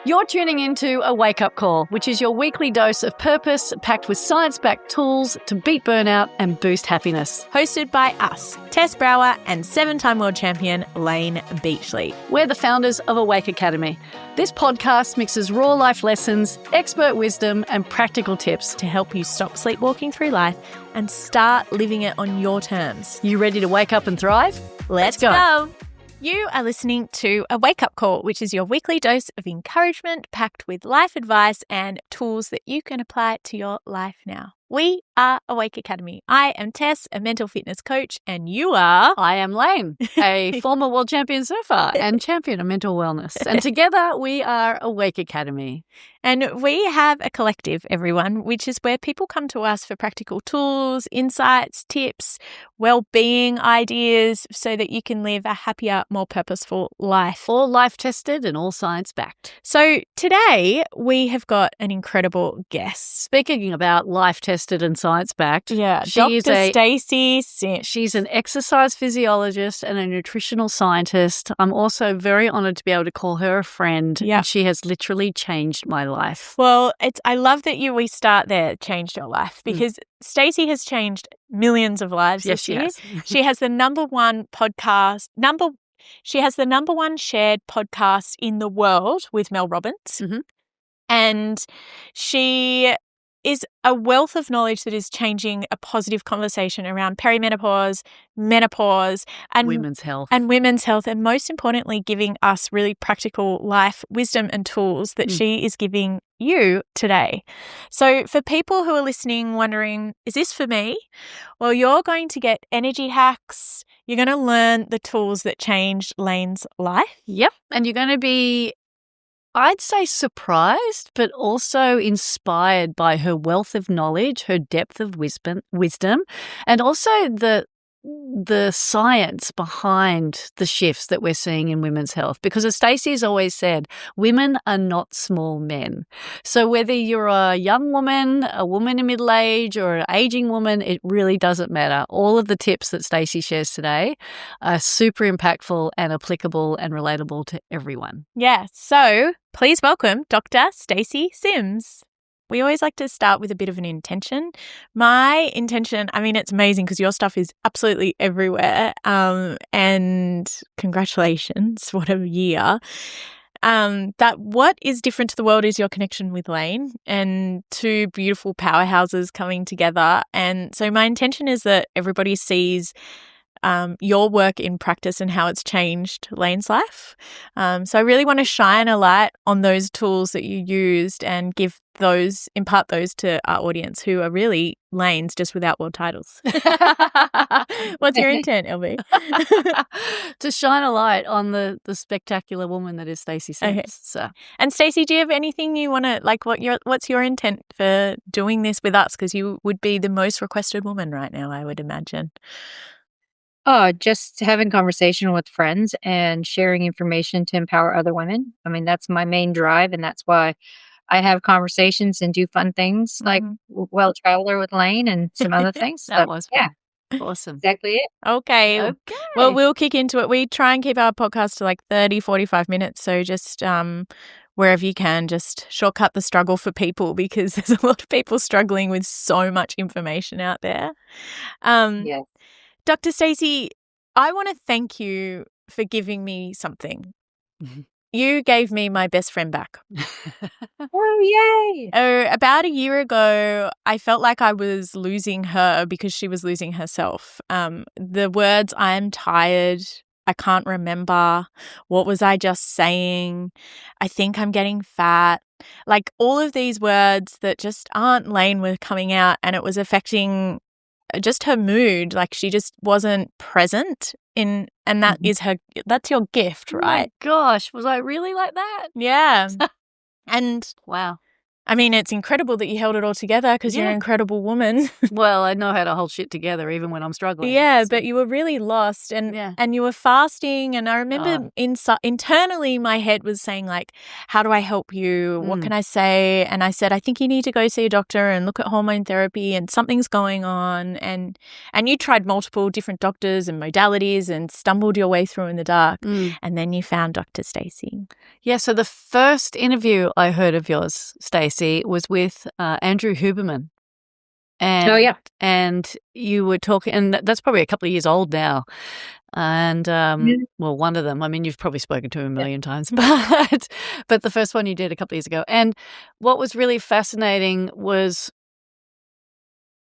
You're tuning into a wake-up call, which is your weekly dose of purpose packed with science-backed tools to beat burnout and boost happiness. Hosted by us, Tess Brower and 7-time world champion Layne Beachley. We're the founders of Awake Academy. This podcast mixes raw life lessons, expert wisdom, and practical tips to help you stop sleepwalking through life and start living it on your terms. You ready to wake up and thrive? Let's go. You are listening to A Wake Up Call, which is your weekly dose of encouragement packed with life advice and tools that you can apply to your life now. We are Awake Academy. I am Tess, a mental fitness coach, and you are... I am Layne, a former world champion surfer and champion of mental wellness. And together we are Awake Academy. And we have a collective, everyone, which is where people come to us for practical tools, insights, tips, well-being ideas so that you can live a happier, more purposeful life. All life-tested and all science-backed. So today we have got an incredible guest. Speaking about life-tested and science-backed, Dr Stacy Sims. She's an exercise physiologist and a nutritional scientist. I'm also very honoured to be able to call her a friend. Yeah. She has literally changed my life. Well, I love that we start there, changed your life, because Stacy has changed millions of lives this year. She has the number one she has the number one shared podcast in the world with Mel Robbins. Mm-hmm. And she is a wealth of knowledge that is changing a positive conversation around perimenopause, menopause, and women's health. And most importantly, giving us really practical life wisdom and tools that she is giving you today. So for people who are listening wondering, is this for me? Well, you're going to get energy hacks. You're going to learn the tools that changed Layne's life. Yep. And you're going to be, I'd say, surprised, but also inspired by her wealth of knowledge, her depth of wisdom, and also the science behind the shifts that we're seeing in women's health. Because as Stacey's always said, women are not small men. So whether you're a young woman, a woman in middle age, or an aging woman, it really doesn't matter. All of the tips that Stacey shares today are super impactful and applicable and relatable to everyone. Yeah. So please welcome Dr. Stacy Sims. We always like to start with a bit of an intention. My intention, it's amazing because your stuff is absolutely everywhere. And congratulations, what a year. That what is different to the world is your connection with Layne and two beautiful powerhouses coming together. And so my intention is that everybody sees your work in practice and how it's changed Layne's life. So I really want to shine a light on those tools that you used and impart those to our audience who are really Layne's just without world titles. What's your intent, LB? To shine a light on the spectacular woman that is Stacy Sims. Okay. So. And Stacy, do you have anything you want to, what's your intent for doing this with us? Because you would be the most requested woman right now, I would imagine. Oh, just having conversation with friends and sharing information to empower other women. That's my main drive, and that's why I have conversations and do fun things like Well Traveler with Layne and some other things. That was fun. Yeah. Awesome. Exactly it. Okay. Well, we'll kick into it. We try and keep our podcast to 30, 45 minutes. So just wherever you can, just shortcut the struggle for people because there's a lot of people struggling with so much information out there. Yeah. Dr. Stacy, I want to thank you for giving me something. You gave me my best friend back. Oh, yay. About a year ago, I felt like I was losing her because she was losing herself. The words, I'm tired, I can't remember, what was I just saying, I think I'm getting fat. All of these words that just aren't Layne were coming out, and it was affecting just her mood. She just wasn't present and that is that's your gift, right? Oh my gosh, was I really like that? Yeah. And wow. I mean, it's incredible that you held it all together because you're an incredible woman. Well, I know how to hold shit together even when I'm struggling. Yeah, but you were really lost and you were fasting. And I remember internally my head was saying, like, how do I help you? What can I say? And I said, I think you need to go see a doctor and look at hormone therapy and something's going on. And you tried multiple different doctors and modalities and stumbled your way through in the dark. And then you found Dr. Stacy. Yeah, so the first interview I heard of yours, Stacey, was with Andrew Huberman. And, and you were talking, and that's probably a couple of years old now. And, well, one of them, I mean, you've probably spoken to him a million times, but the first one you did a couple of years ago. And what was really fascinating was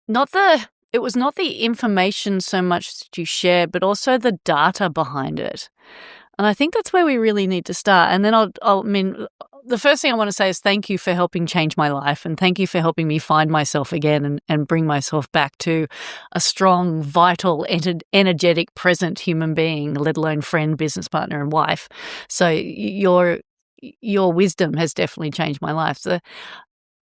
it was not the information so much that you shared, but also the data behind it. And I think that's where we really need to start. And then the first thing I want to say is thank you for helping change my life, and thank you for helping me find myself again and bring myself back to a strong, vital, energetic, present human being, let alone friend, business partner, and wife. So your wisdom has definitely changed my life. So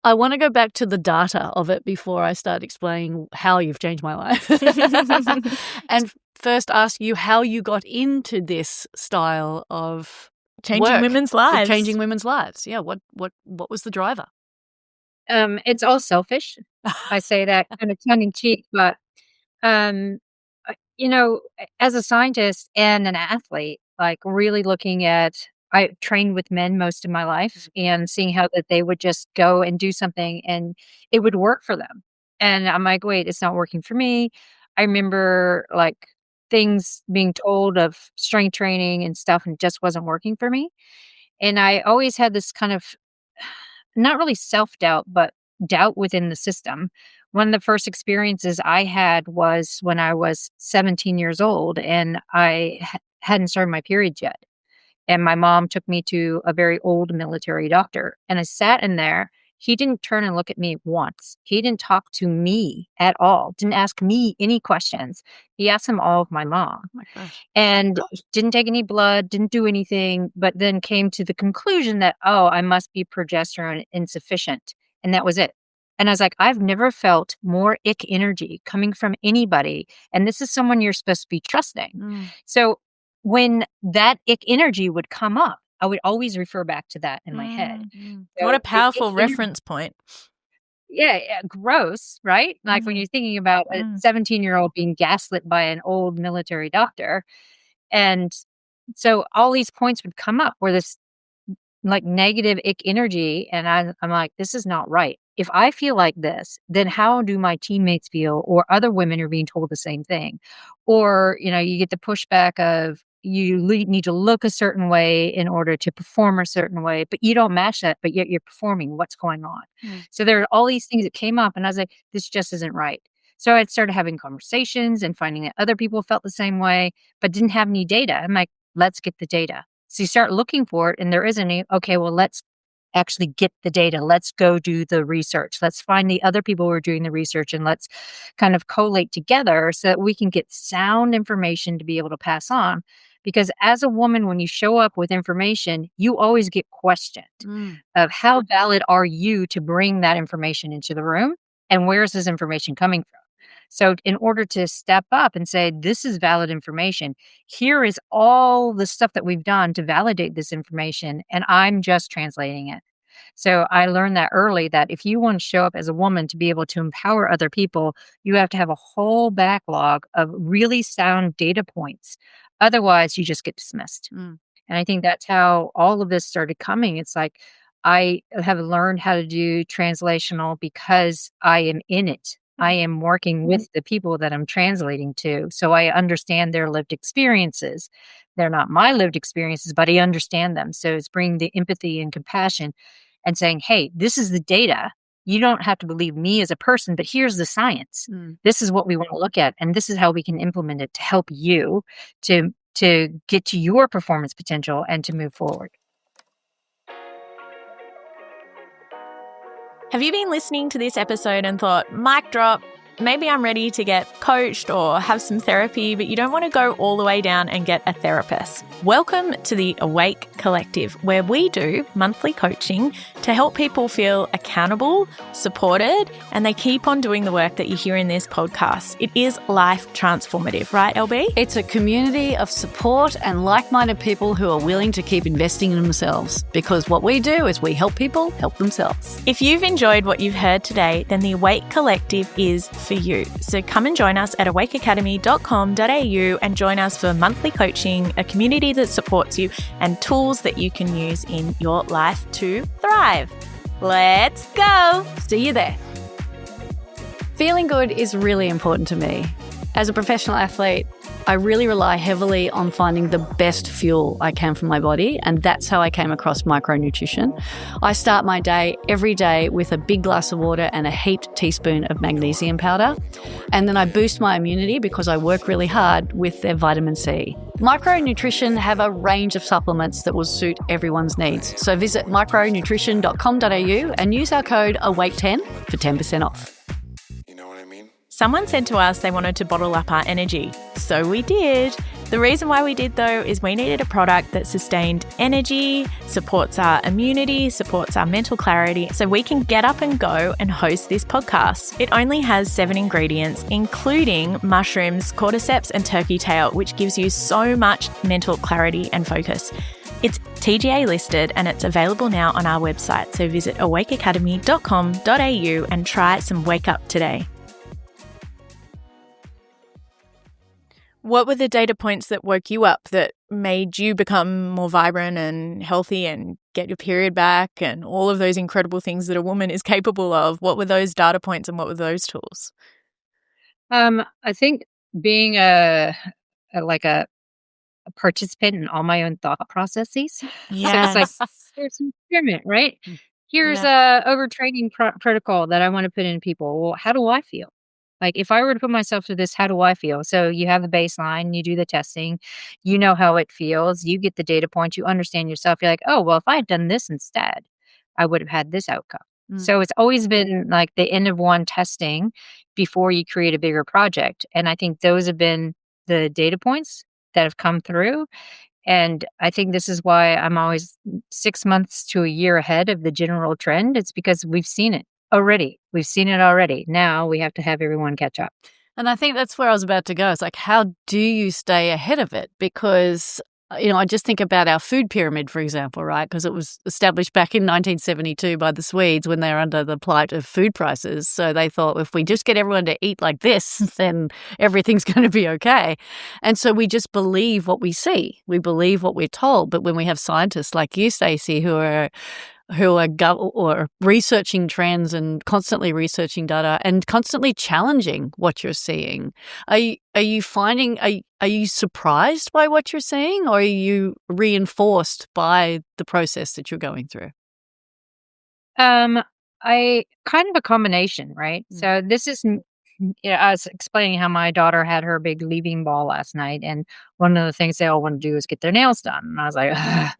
I want to go back to the data of it before I start explaining how you've changed my life. And first ask you how you got into this style of changing women's lives. Changing women's lives. Yeah. What was the driver? It's all selfish. I say that kind of tongue in cheek, but as a scientist and an athlete, like really looking at, I trained with men most of my life and seeing how that they would just go and do something and it would work for them. And I'm like, wait, it's not working for me. I remember like things being told of strength training and stuff and it just wasn't working for me. And I always had this kind of not really self-doubt, but doubt within the system. One of the first experiences I had was when I was 17 years old and I hadn't started my period yet. And my mom took me to a very old military doctor. And I sat in there. He didn't turn and look at me once. He didn't talk to me at all. Didn't ask me any questions. He asked him all of my mom. Oh my gosh. And didn't take any blood, didn't do anything, but then came to the conclusion that, I must be progesterone insufficient. And that was it. And I was like, I've never felt more ick energy coming from anybody. And this is someone you're supposed to be trusting. So when that ick energy would come up, I would always refer back to that in my head. So what a powerful reference point. Yeah, gross, right? Like when you're thinking about a 17-year-old being gaslit by an old military doctor. And so all these points would come up where this like negative ick energy. And I'm like, this is not right. If I feel like this, then how do my teammates feel or other women are being told the same thing? Or, you get the pushback of you need to look a certain way in order to perform a certain way, but you don't match that, but yet you're performing. What's going on? So there are all these things that came up and I was like, this just isn't right. So I started having conversations and finding that other people felt the same way, but didn't have any data. I'm like, let's get the data. So you start looking for it and there isn't any. Okay, well, let's actually get the data. Let's go do the research. Let's find the other people who are doing the research and let's kind of collate together so that we can get sound information to be able to pass on. Because as a woman, when you show up with information, you always get questioned of how valid are you to bring that information into the room and where is this information coming from? So in order to step up and say, this is valid information, here is all the stuff that we've done to validate this information, and I'm just translating it. So I learned that early that if you want to show up as a woman to be able to empower other people, you have to have a whole backlog of really sound data points. Otherwise, you just get dismissed. And I think that's how all of this started coming. It's like I have learned how to do translational because I am in it. I am working with the people that I'm translating to. So I understand their lived experiences. They're not my lived experiences, but I understand them. So it's bringing the empathy and compassion and saying, hey, this is the data. You don't have to believe me as a person, but here's the science. This is what we want to look at. And this is how we can implement it to help you to get to your performance potential and to move forward. Have you been listening to this episode and thought, mic drop, maybe I'm ready to get coached or have some therapy, but you don't want to go all the way down and get a therapist. Welcome to the Awake Collective, where we do monthly coaching to help people feel accountable, supported, and they keep on doing the work that you hear in this podcast. It is life transformative, right, LB? It's a community of support and like-minded people who are willing to keep investing in themselves, because what we do is we help people help themselves. If you've enjoyed what you've heard today, then the Awake Collective is for you. So come and join us at awakeacademy.com.au and join us for monthly coaching, a community that supports you, and tools that you can use in your life to thrive. Let's go. See you there. Feeling good is really important to me. As a professional athlete, I really rely heavily on finding the best fuel I can for my body, and that's how I came across micronutrition. I start my day every day with a big glass of water and a heaped teaspoon of magnesium powder, and then I boost my immunity because I work really hard with their vitamin C. Micronutrition have a range of supplements that will suit everyone's needs, so visit micronutrition.com.au and use our code AWAKE10 for 10% off. Someone said to us they wanted to bottle up our energy. So we did. The reason why we did, though, is we needed a product that sustained energy, supports our immunity, supports our mental clarity, so we can get up and go and host this podcast. It only has 7 ingredients, including mushrooms, cordyceps, and turkey tail, which gives you so much mental clarity and focus. It's TGA listed and it's available now on our website. So visit awakeacademy.com.au and try some Wake Up today. What were the data points that woke you up that made you become more vibrant and healthy and get your period back and all of those incredible things that a woman is capable of? What were those data points and what were those tools? I think being a participant in all my own thought processes. Yes. So it's like, here's an experiment, right? Here's a overtraining protocol that I want to put in people. Well, how do I feel? Like, if I were to put myself through this, how do I feel? So you have the baseline, you do the testing, you know how it feels, you get the data points, you understand yourself. You're like, oh, well, if I had done this instead, I would have had this outcome. So it's always been like the end of one testing before you create a bigger project. And I think those have been the data points that have come through. And I think this is why I'm always 6 months to a year ahead of the general trend. It's because we've seen it. We've seen it already. Now we have to have everyone catch up. And I think that's where I was about to go. It's like, how do you stay ahead of it? Because, I just think about our food pyramid, for example, right? Because it was established back in 1972 by the Swedes when they were under the plight of food prices. So they thought, if we just get everyone to eat like this, then everything's going to be okay. And so we just believe what we see. We believe what we're told. But when we have scientists like you, Stacey, who are researching trends and constantly researching data and constantly challenging what you're seeing. Are you finding, are you surprised by what you're seeing, or are you reinforced by the process that you're going through? I kind of a combination, right? So this is, I was explaining how my daughter had her big leaving ball last night, and one of the things they all want to do is get their nails done. And I was like, I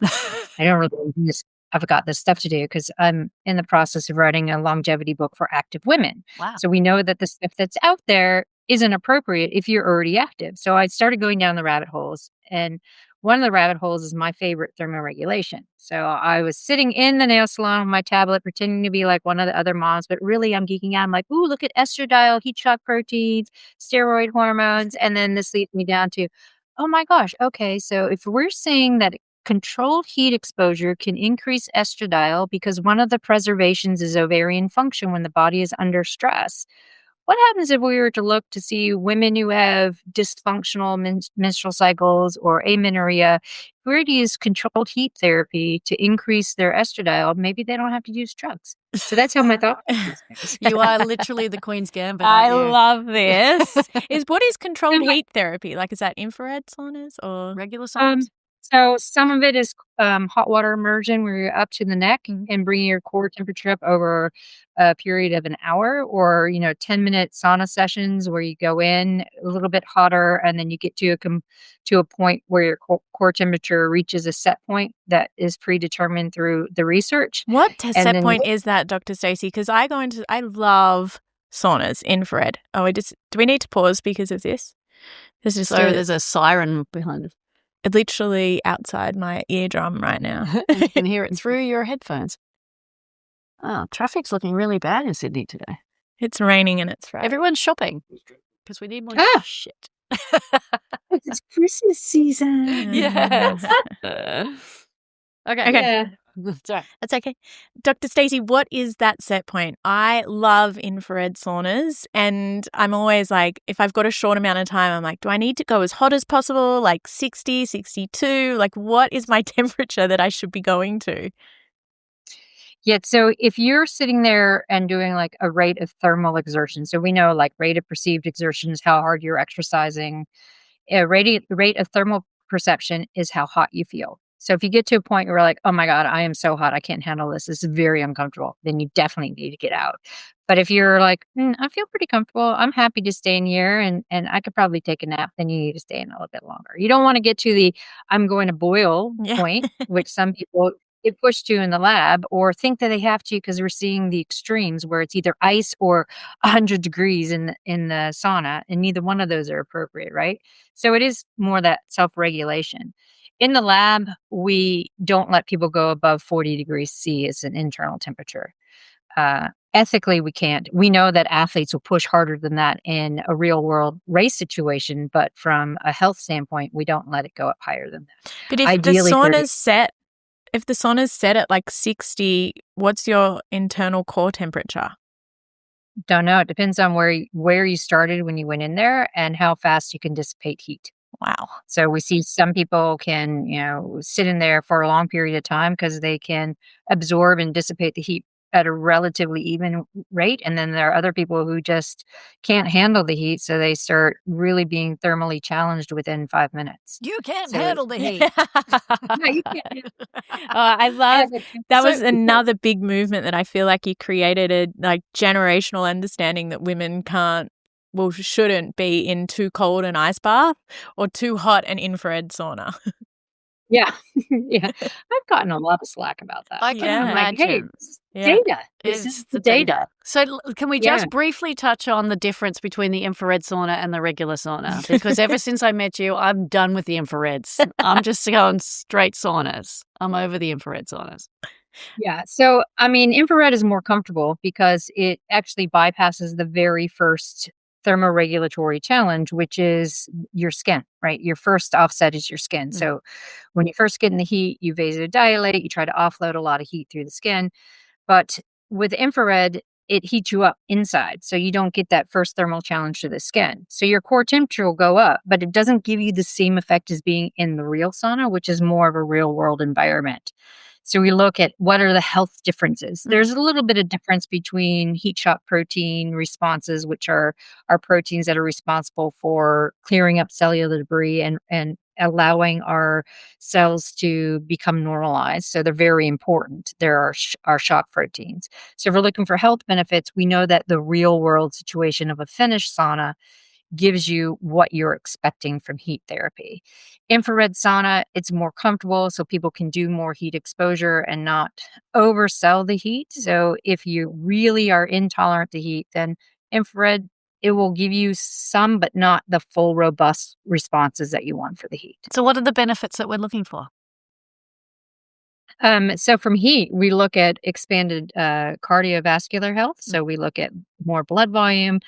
don't really do this. I've got this stuff to do because I'm in the process of writing a longevity book for active women. Wow. So we know that the stuff that's out there isn't appropriate if you're already active. So I started going down the rabbit holes. And one of the rabbit holes is my favorite, thermoregulation. So I was sitting in the nail salon with my tablet, pretending to be like one of the other moms, but really I'm geeking out. I'm like, ooh, look at estradiol, heat shock proteins, steroid hormones. And then this leads me down to, oh my gosh, okay, so if we're saying that controlled heat exposure can increase estradiol because one of the preservations is ovarian function when the body is under stress. What happens if we were to look to see women who have dysfunctional menstrual cycles or amenorrhea, if we were to use controlled heat therapy to increase their estradiol, maybe they don't have to use drugs. So that's how my thought is. You are literally the Queen's Gambit. I love this. What is controlled heat therapy? Like, is that infrared saunas or regular saunas? So some of it is hot water immersion where you're up to the neck and bringing your core temperature up over a period of an hour, or 10-minute sauna sessions where you go in a little bit hotter and then you get to a point where your core temperature reaches a set point that is predetermined through the research. What set point is that, Dr. Stacy? Because I love saunas, infrared. Do we need to pause because of this? There's a siren behind us. It's literally outside my eardrum right now. You can hear it through your headphones. Oh, traffic's looking really bad in Sydney today. It's raining and it's Friday. Everyone's shopping because we need more shit. It's Christmas season. Yes. Okay. Yeah. Sorry. That's okay. Dr. Stacy, what is that set point? I love infrared saunas, and I'm always like, if I've got a short amount of time, I'm like, do I need to go as hot as possible, like 60, 62? Like, what is my temperature that I should be going to? Yeah. So if you're sitting there and doing like a rate of thermal exertion, so we know like rate of perceived exertion is how hard you're exercising. Rate of thermal perception is how hot you feel. So if you get to a point where you're like, oh my God, I am so hot, I can't handle this. This is very uncomfortable. Then you definitely need to get out. But if you're like, I feel pretty comfortable, I'm happy to stay in here and I could probably take a nap, then you need to stay in a little bit longer. You don't want to get to the I'm going to boil point, which some people get pushed to in the lab or think that they have to because we're seeing the extremes where it's either ice or 100 degrees in the sauna, and neither one of those are appropriate, right? So it is more that self-regulation. In the lab, we don't let people go above 40 degrees C as an internal temperature. Ethically, we can't. We know that athletes will push harder than that in a real world race situation, but from a health standpoint, we don't let it go up higher than that. But if the sauna's set at like 60, what's your internal core temperature? Don't know. It depends on where you started when you went in there and how fast you can dissipate heat. Wow. So we see some people can, sit in there for a long period of time because they can absorb and dissipate the heat at a relatively even rate. And then there are other people who just can't handle the heat. So they start really being thermally challenged within 5 minutes. You can't handle the heat. No, you can't. I love that. Was another big movement that I feel like you created a like generational understanding that women shouldn't be in too cold an ice bath or too hot an infrared sauna. Yeah. Yeah. I've gotten a lot of slack about that. I can imagine. Like, hey, data. This is the data. So can we just briefly touch on the difference between the infrared sauna and the regular sauna? Because ever since I met you, I'm done with the infrareds. I'm just going straight saunas. I'm over the infrared saunas. Yeah. So, infrared is more comfortable because it actually bypasses the very first thermoregulatory challenge, which is your skin, right? Your first offset is your skin. Mm-hmm. So when you first get in the heat, you vasodilate, you try to offload a lot of heat through the skin. But with infrared, it heats you up inside. So you don't get that first thermal challenge to the skin. So your core temperature will go up, but it doesn't give you the same effect as being in the real sauna, which is more of a real world environment. So we look at what are the health differences. There's a little bit of difference between heat shock protein responses, which are proteins that are responsible for clearing up cellular debris and allowing our cells to become normalized. So they're very important. There are our shock proteins. So if we're looking for health benefits, we know that the real world situation of a finished sauna gives you what you're expecting from heat therapy. Infrared sauna, it's more comfortable so people can do more heat exposure and not oversell the heat. So if you really are intolerant to heat, then infrared, it will give you some, but not the full robust responses that you want for the heat. So what are the benefits that we're looking for? So from heat, we look at expanded cardiovascular health. So we look at more blood volume,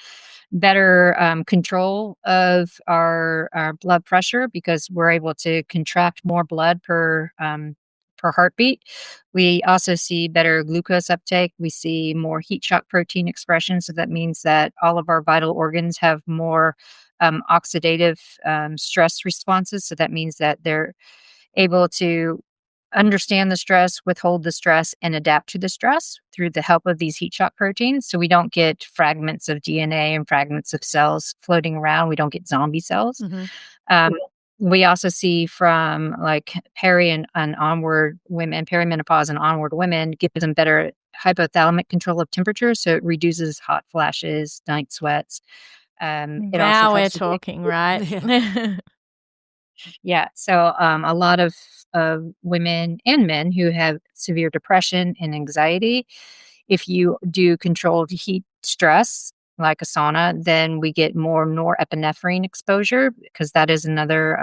better control of our blood pressure because we're able to contract more blood per heartbeat. We also see better glucose uptake. We see more heat shock protein expression. So that means that all of our vital organs have more oxidative stress responses. So that means that they're able to understand the stress, withhold the stress, and adapt to the stress through the help of these heat shock proteins. So we don't get fragments of DNA and fragments of cells floating around. We don't get zombie cells. Mm-hmm. We also see from like perimenopause and onward women gives them better hypothalamic control of temperature. So it reduces hot flashes, night sweats. Now we're talking, right? Yeah. So a lot of women and men who have severe depression and anxiety, if you do controlled heat stress, like a sauna, then we get more norepinephrine exposure because that is another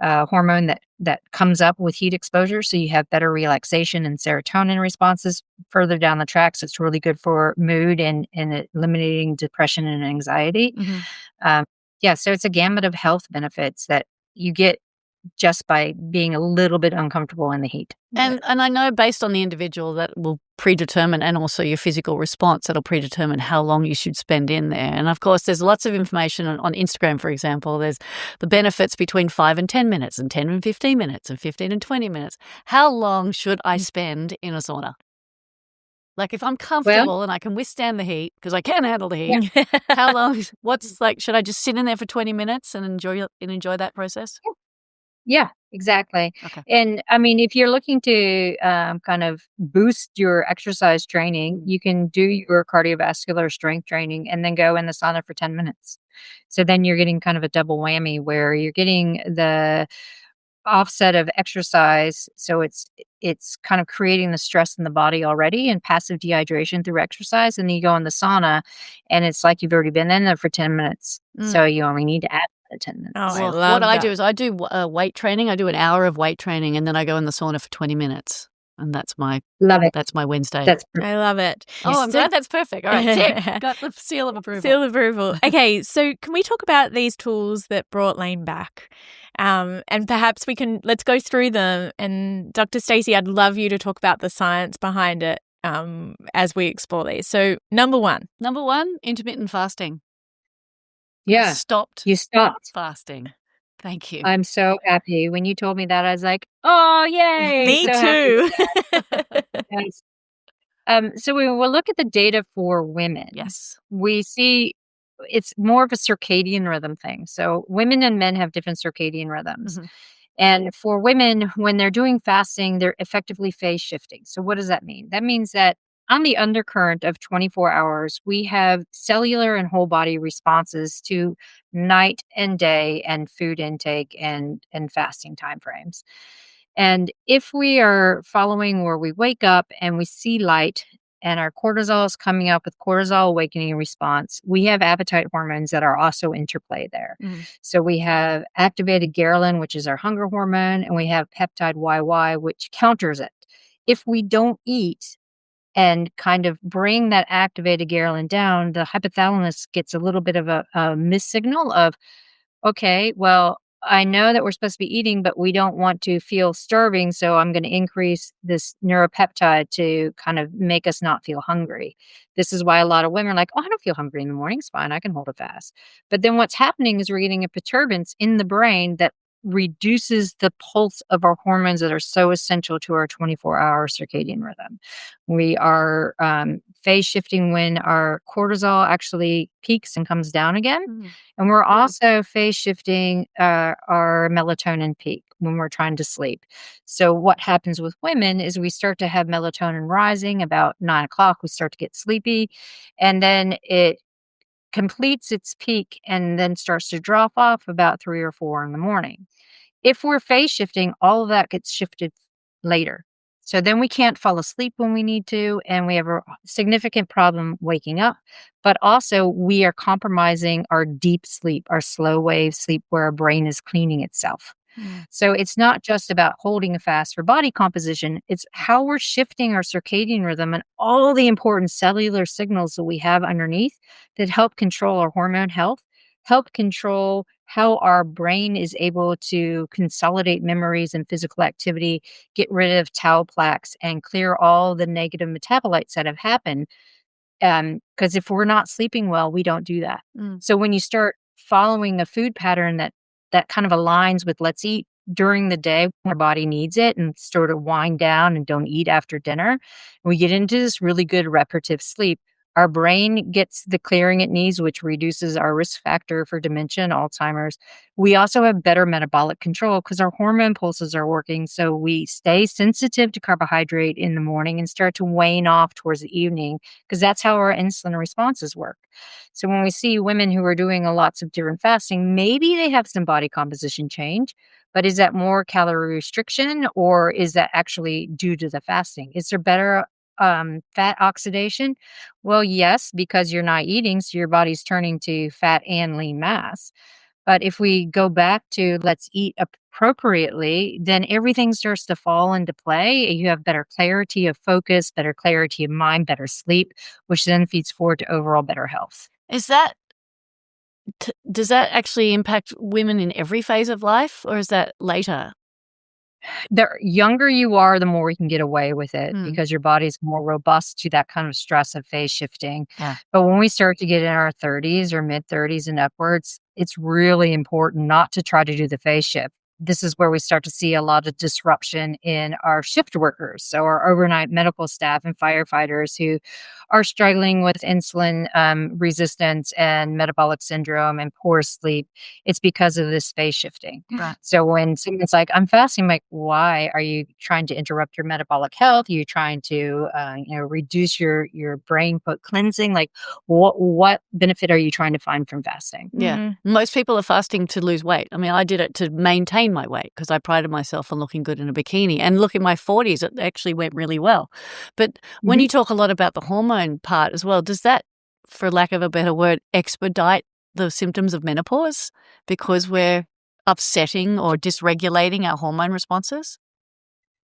hormone that comes up with heat exposure. So you have better relaxation and serotonin responses further down the tracks. It's really good for mood and eliminating depression and anxiety. Mhm. Yeah, so it's a gamut of health benefits that you get just by being a little bit uncomfortable in the heat. And I know based on the individual that will predetermine, and also your physical response, that'll predetermine how long you should spend in there. And of course, there's lots of information on Instagram, for example. There's the benefits between 5 and 10 minutes and 10 and 15 minutes and 15 and 20 minutes. How long should I spend in a sauna? Like if I'm comfortable and I can withstand the heat, because I can handle the heat, how long, should I just sit in there for 20 minutes and enjoy that process? Yeah, exactly. Okay. And I mean, if you're looking to kind of boost your exercise training, you can do your cardiovascular strength training and then go in the sauna for 10 minutes. So then you're getting kind of a double whammy where you're getting the offset of exercise. So it's kind of creating the stress in the body already and passive dehydration through exercise. And then you go in the sauna and it's like you've already been in there for 10 minutes. So you only need to add 10 minutes. Oh, I Well, love what I that. do is I do weight training. I do an hour of weight training, and then I go in the sauna for 20 minutes. And that's my Love it. Wednesday. That's I love it. Oh, I'm glad that's perfect. All right, tick. Got the seal of approval. Seal of approval. Okay, so can we talk about these tools that brought Layne back? And perhaps let's go through them. And Dr. Stacy, I'd love you to talk about the science behind it as we explore these. So number one, intermittent fasting. Yeah. You stopped. Fasting. Thank you. I'm so happy. When you told me that, I was like, oh, yay. me so too. Yes. So when we look at the data for women, Yes. we see it's more of a circadian rhythm thing. So women and men have different circadian rhythms. Mhm. And for women, when they're doing fasting, they're effectively phase shifting. So what does that mean? That means that on the undercurrent of 24 hours, we have cellular and whole body responses to night and day and food intake and fasting timeframes. And if we are following where we wake up and we see light and our cortisol is coming up with cortisol awakening response, we have appetite hormones that are also interplay there. So we have activated ghrelin, which is our hunger hormone, and we have peptide YY, which counters it. If we don't eat and kind of bring that activated ghrelin down, the hypothalamus gets a little bit of a missed signal of, okay, well, I know that we're supposed to be eating, but we don't want to feel starving. So I'm going to increase this neuropeptide to kind of make us not feel hungry. This is why a lot of women are like, oh, I don't feel hungry in the morning. It's fine. I can hold a fast. But then what's happening is we're getting a perturbance in the brain that reduces the pulse of our hormones that are so essential to our 24-hour circadian rhythm. We are phase shifting when our cortisol actually peaks and comes down again. And we're also phase shifting our melatonin peak when we're trying to sleep. So what happens with women is we start to have melatonin rising about 9 o'clock. We start to get sleepy, and then it completes its peak and then starts to drop off about 3 or 4 in the morning. If we're phase shifting, all of that gets shifted later. So then we can't fall asleep when we need to, and we have a significant problem waking up. But also, we are compromising our deep sleep, our slow wave sleep, where our brain is cleaning itself. So it's not just about holding a fast for body composition, it's how we're shifting our circadian rhythm and all the important cellular signals that we have underneath that help control our hormone health, help control how our brain is able to consolidate memories and physical activity, get rid of tau plaques, and clear all the negative metabolites that have happened. Because if we're not sleeping well, we don't do that. So when you start following a food pattern that kind of aligns with let's eat during the day when our body needs it and sort of wind down and don't eat after dinner, we get into this really good reparative sleep. Our brain gets the clearing it needs, which reduces our risk factor for dementia and Alzheimer's. We also have better metabolic control because our hormone pulses are working. So we stay sensitive to carbohydrate in the morning and start to wane off towards the evening because that's how our insulin responses work. So when we see women who are doing lots of different fasting, maybe they have some body composition change, but is that more calorie restriction or is that actually due to the fasting? Is there better fat oxidation? Well, yes, because you're not eating, so your body's turning to fat and lean mass. But if we go back to let's eat appropriately, then everything starts to fall into play. You have better clarity of focus, better clarity of mind, better sleep, which then feeds forward to overall better health. Is that does that actually impact women in every phase of life, or is that later? The younger you are, the more you can get away with it Mm. because your body's more robust to that kind of stress of phase shifting. Yeah. But when we start to get in our 30s or mid 30s and upwards, it's really important not to try to do the phase shift. This is where we start to see a lot of disruption in our shift workers. So, our overnight medical staff and firefighters who are struggling with insulin resistance and metabolic syndrome and poor sleep. It's because of this phase shifting. Right. So when someone's like, I'm fasting, I'm like, why? Are you trying to interrupt your metabolic health? Are you trying to, reduce your brain foot cleansing? Like, what benefit are you trying to find from fasting? Yeah. Most people are fasting to lose weight. I mean, I did it to maintain my weight because I prided myself on looking good in a bikini. And look, in my 40s, it actually went really well. But when you talk a lot about the hormone part as well, does that, for lack of a better word, expedite the symptoms of menopause because we're upsetting or dysregulating our hormone responses?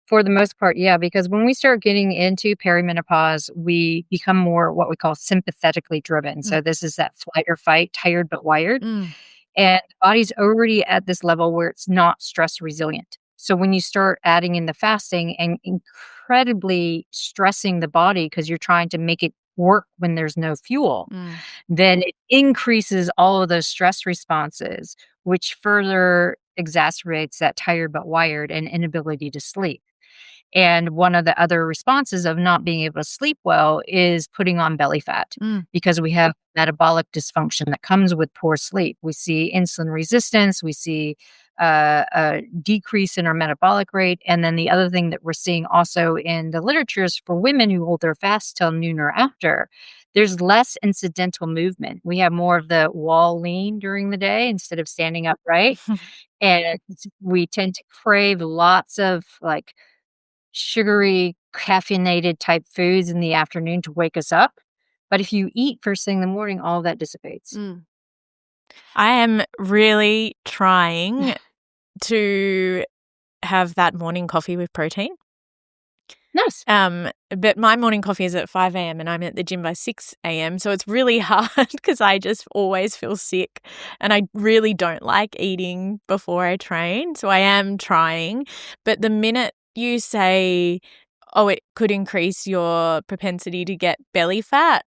For the most part, yeah, because when we start getting into perimenopause, we become more what we call sympathetically driven. So this is that flight or fight, tired but wired. And the body's already at this level where it's not stress resilient. So when you start adding in the fasting and incredibly stressing the body because you're trying to make it work when there's no fuel, then it increases all of those stress responses, which further exacerbates that tired but wired and inability to sleep. And one of the other responses of not being able to sleep well is putting on belly fat because we have metabolic dysfunction that comes with poor sleep. We see insulin resistance, we see a decrease in our metabolic rate. And then the other thing that we're seeing also in the literature is for women who hold their fast till noon or after, there's less incidental movement. We have more of the wall lean during the day instead of standing upright. And we tend to crave lots of like sugary, caffeinated type foods in the afternoon to wake us up. But if you eat first thing in the morning, all that dissipates. I am really trying to have that morning coffee with protein. Nice. But my morning coffee is at 5 a.m. and I'm at the gym by 6 a.m. So it's really hard because I just always feel sick and I really don't like eating before I train. So I am trying. But the minute you say, oh, it could increase your propensity to get belly fat,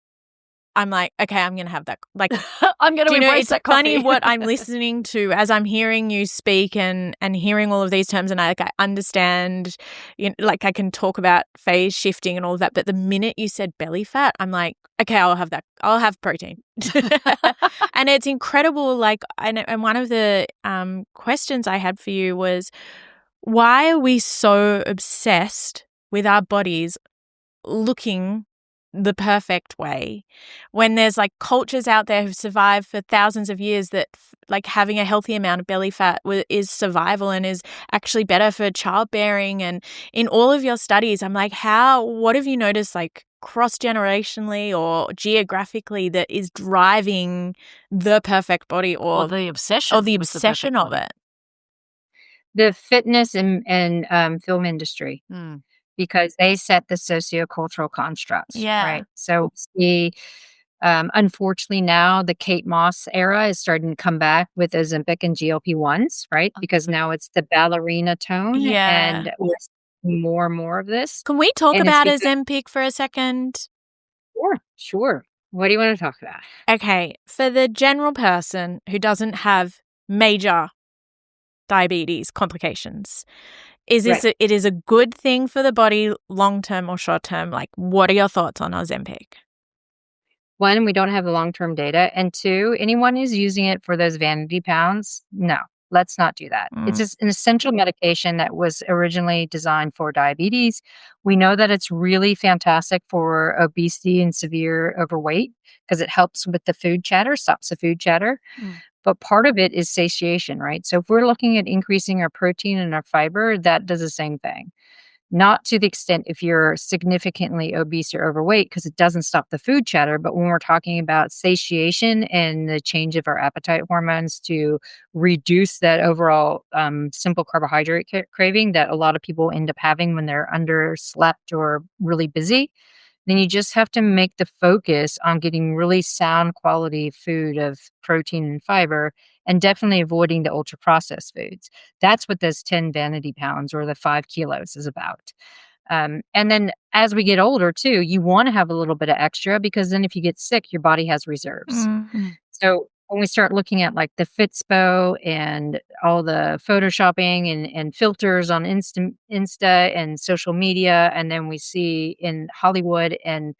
I'm like, okay, I'm going to have that. Like, I'm going to embrace that coffee. It's funny what I'm listening to as I'm hearing you speak and hearing all of these terms, and I understand, like I can talk about phase shifting and all of that. But the minute you said belly fat, I'm like, okay, I'll have that. I'll have protein. And it's incredible. Like, and one of the questions I had for you was, why are we so obsessed with our bodies looking the perfect way when there's like cultures out there who've survived for thousands of years that like having a healthy amount of belly fat is survival and is actually better for childbearing? And in all of your studies, I'm like, what have you noticed like cross-generationally or geographically that is driving the perfect body or the obsession of it? The fitness and film industry, because they set the sociocultural constructs, right? So unfortunately now the Kate Moss era is starting to come back with Ozempic and GLP-1s, right? Because now it's the ballerina tone and we're seeing more and more of this. Can we talk about Ozempic for a second? Sure. What do you want to talk about? Okay, for the general person who doesn't have major diabetes complications, it is a good thing for the body long-term or short-term? Like, what are your thoughts on Ozempic? One, we don't have the long-term data. And two, anyone who's using it for those vanity pounds, no, let's not do that. It's just an essential medication that was originally designed for diabetes. We know that it's really fantastic for obesity and severe overweight because it helps with the food chatter, stops the food chatter. But part of it is satiation, right? So if we're looking at increasing our protein and our fiber, that does the same thing. Not to the extent if you're significantly obese or overweight, because it doesn't stop the food chatter. But when we're talking about satiation and the change of our appetite hormones to reduce that overall simple carbohydrate craving that a lot of people end up having when they're underslept or really busy, then you just have to make the focus on getting really sound quality food of protein and fiber, and definitely avoiding the ultra processed foods. That's what those 10 vanity pounds or the 5 kilos is about. And then as we get older too, you want to have a little bit of extra, because then if you get sick, your body has reserves. Mhm. So when we start looking at like the Fitspo and all the photoshopping and filters on Insta and social media, and then we see in Hollywood and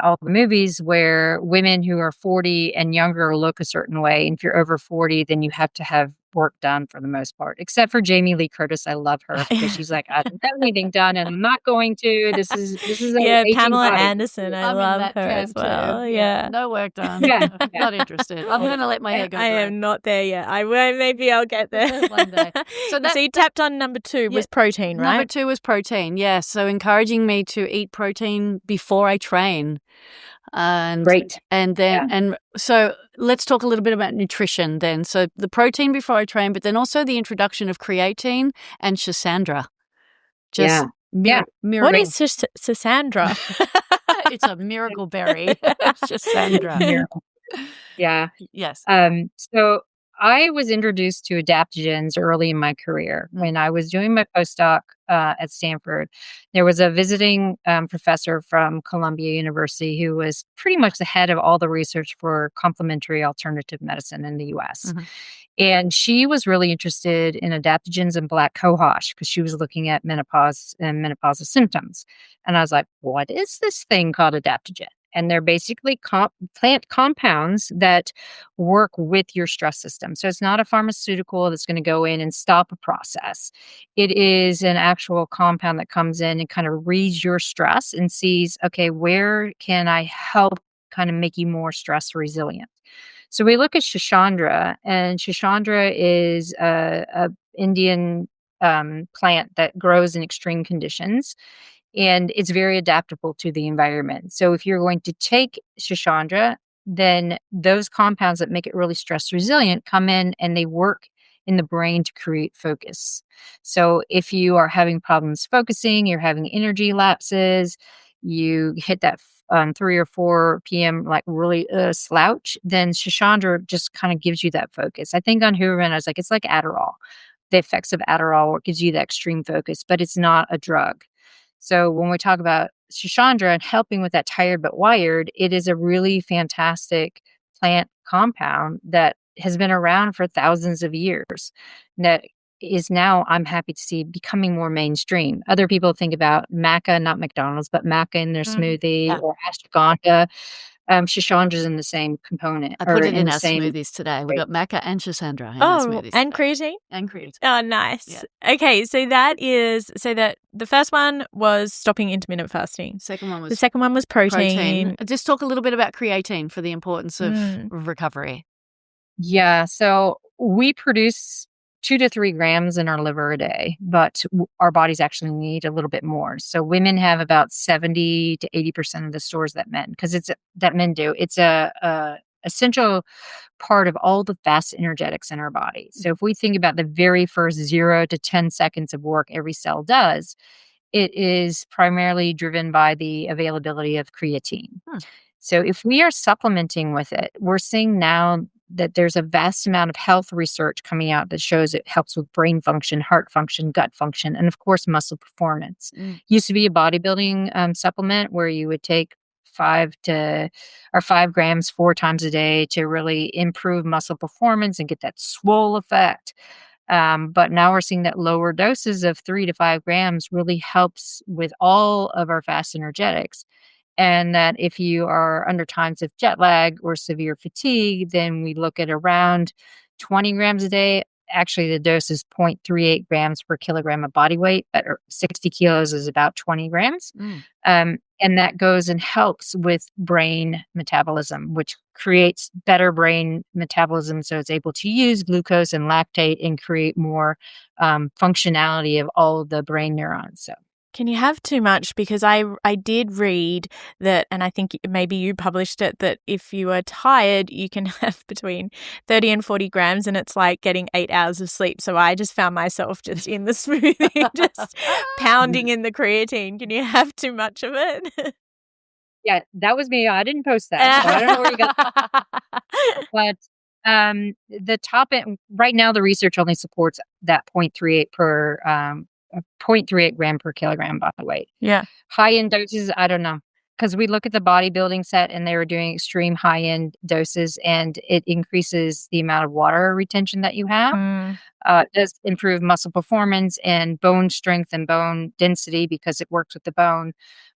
all the movies where women who are 40 and younger look a certain way. And if you're over 40, then you have to have work done for the most part, except for Jamie Lee Curtis. I love her because she's like, I don't have anything done and I'm not going to. This is an Yeah, aging Pamela body. Anderson. I I'm in love that her as camp too. well. Yeah. No work done. Yeah, yeah. Not interested. I'm going to let my hair go I grey. am not there yet. I will. Maybe I'll get there One day. So So you tapped on number 2 was protein, right? Number 2 was protein, yes. So encouraging me to eat protein before I train. Great. And then, and so let's talk a little bit about nutrition then. So the protein before I train, but then also the introduction of creatine and Shisandra. Just miracle. What is Sisandra? It's a miracle berry. Shisandra. Miracle. Yeah. Yes. So I was introduced to adaptogens early in my career. When I was doing my postdoc at Stanford, there was a visiting professor from Columbia University who was pretty much the head of all the research for complementary alternative medicine in the US. And she was really interested in adaptogens and black cohosh because she was looking at menopause and menopausal symptoms. And I was like, what is this thing called adaptogen? And they're basically plant compounds that work with your stress system. So it's not a pharmaceutical that's going to go in and stop a process. It is an actual compound that comes in and kind of reads your stress and sees, okay, where can I help kind of make you more stress resilient? So we look at Shisandra, and Shisandra is a Indian plant that grows in extreme conditions. And it's very adaptable to the environment. So if you're going to take Shisandra, then those compounds that make it really stress resilient come in and they work in the brain to create focus. So if you are having problems focusing, you're having energy lapses, you hit that 3 or 4 p.m. like really slouch, then Shisandra just kind of gives you that focus. I think on Hooverman, I was like, it's like Adderall. The effects of Adderall gives you that extreme focus, but it's not a drug. So when we talk about Shisandra and helping with that tired but wired, it is a really fantastic plant compound that has been around for thousands of years that is now, I'm happy to see, becoming more mainstream. Other people think about maca, not McDonald's, but maca in their smoothie or ashwagandha. Shishandra's in the same component. I put it in the our same smoothies today. We got maca and Shisandra in our smoothies. And today. creatine? And creatine. Oh, nice. Yeah. Okay, so that the first one was stopping intermittent fasting. The second one was protein. Just talk a little bit about creatine for the importance of recovery. Yeah, so we produce 2 to 3 grams in our liver a day, but our bodies actually need a little bit more. So women have about 70 to 80% of the stores that men do. It's a essential part of all the fast energetics in our body. So if we think about the very first 0 to 10 seconds of work every cell does, it is primarily driven by the availability of creatine. So if we are supplementing with it, we're seeing now that there's a vast amount of health research coming out that shows it helps with brain function, heart function, gut function, and of course, muscle performance. Used to be a bodybuilding supplement where you would take 5 grams 4 times a day to really improve muscle performance and get that swole effect. But now we're seeing that lower doses of 3 to 5 grams really helps with all of our fast energetics. And that if you are under times of jet lag or severe fatigue, then we look at around 20 grams a day. Actually, the dose is 0.38 grams per kilogram of body weight, but 60 kilos is about 20 grams. And that goes and helps with brain metabolism, which creates better brain metabolism. So it's able to use glucose and lactate and create more functionality of all of the brain neurons. So Can you have too much? Because I did read that, and I think maybe you published it, that if you are tired, you can have between 30 and 40 grams, and it's like getting 8 hours of sleep. So I just found myself just in the smoothie, just pounding in the creatine. Can you have too much of it? Yeah, that was me. I didn't post that, so I don't know where you got that. But the top end right now, the research only supports that 0.38 per 0.38 gram per kilogram body weight. Yeah. High end doses, I don't know. Because we look at the bodybuilding set and they were doing extreme high end doses, and it increases the amount of water retention that you have. It does improve muscle performance and bone strength and bone density because it works with the bone.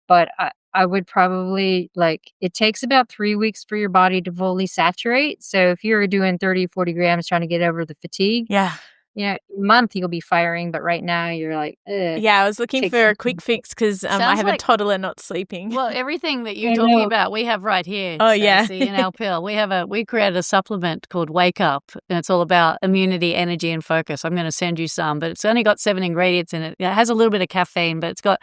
But I would probably it takes about 3 weeks for your body to fully saturate. So if you're doing 30, 40 grams trying to get over the fatigue, Yeah. a month you'll be firing, but right now you're like, ugh. Yeah, I was looking for a quick fix because I Sounds have a like- toddler not sleeping. Well, everything that I you're talking know. about, we have right here. Oh, yeah. Stacey, in our pill. We created a supplement called Wake Up, and it's all about immunity, energy, and focus. I'm going to send you some, but it's only got 7 ingredients in it. It has a little bit of caffeine, but it's got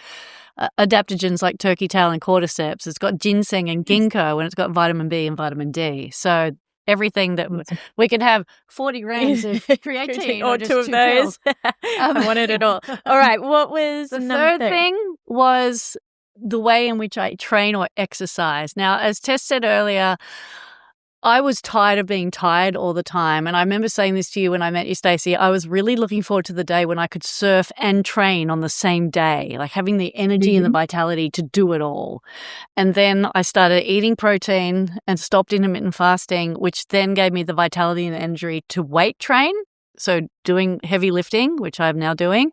adaptogens like turkey tail and cordyceps. It's got ginseng and ginkgo, and it's got vitamin B and vitamin D. So everything that we could have 40 grams of creatine or just 2 of those. I wanted it all. All right, what was the number third thing? Was the way in which I train or exercise. Now, as Tess said earlier, I was tired of being tired all the time. And I remember saying this to you when I met you, Stacey. I was really looking forward to the day when I could surf and train on the same day, like having the energy and the vitality to do it all. And then I started eating protein and stopped intermittent fasting, which then gave me the vitality and the energy to weight train. So doing heavy lifting, which I'm now doing,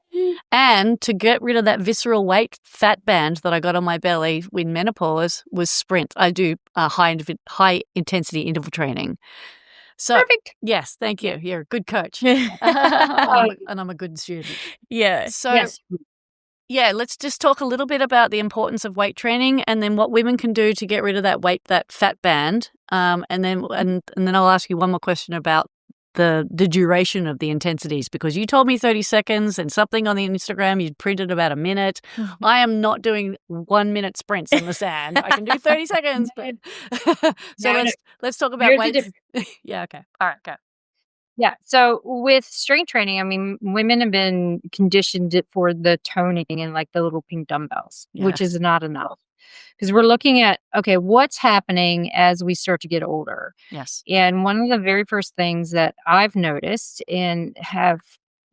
and to get rid of that visceral weight fat band that I got on my belly in menopause was sprint. I do high intensity interval training. So, Perfect. yes, thank you. You're a good coach. And I'm a good student. Yeah. So, Yes. yeah, let's just talk a little bit about the importance of weight training and then what women can do to get rid of that fat band. And then I'll ask you one more question about the duration of the intensities, because you told me 30 seconds and something on the Instagram you printed about a minute. I am not doing 1 minute sprints in the sand. I can do 30 seconds, but let's talk about weight. Yeah, okay. All right, go. Yeah. So with strength training, I mean, women have been conditioned for the toning and the little pink dumbbells, which is not enough. Because we're looking at, okay, what's happening as we start to get older? Yes. And one of the very first things that I've noticed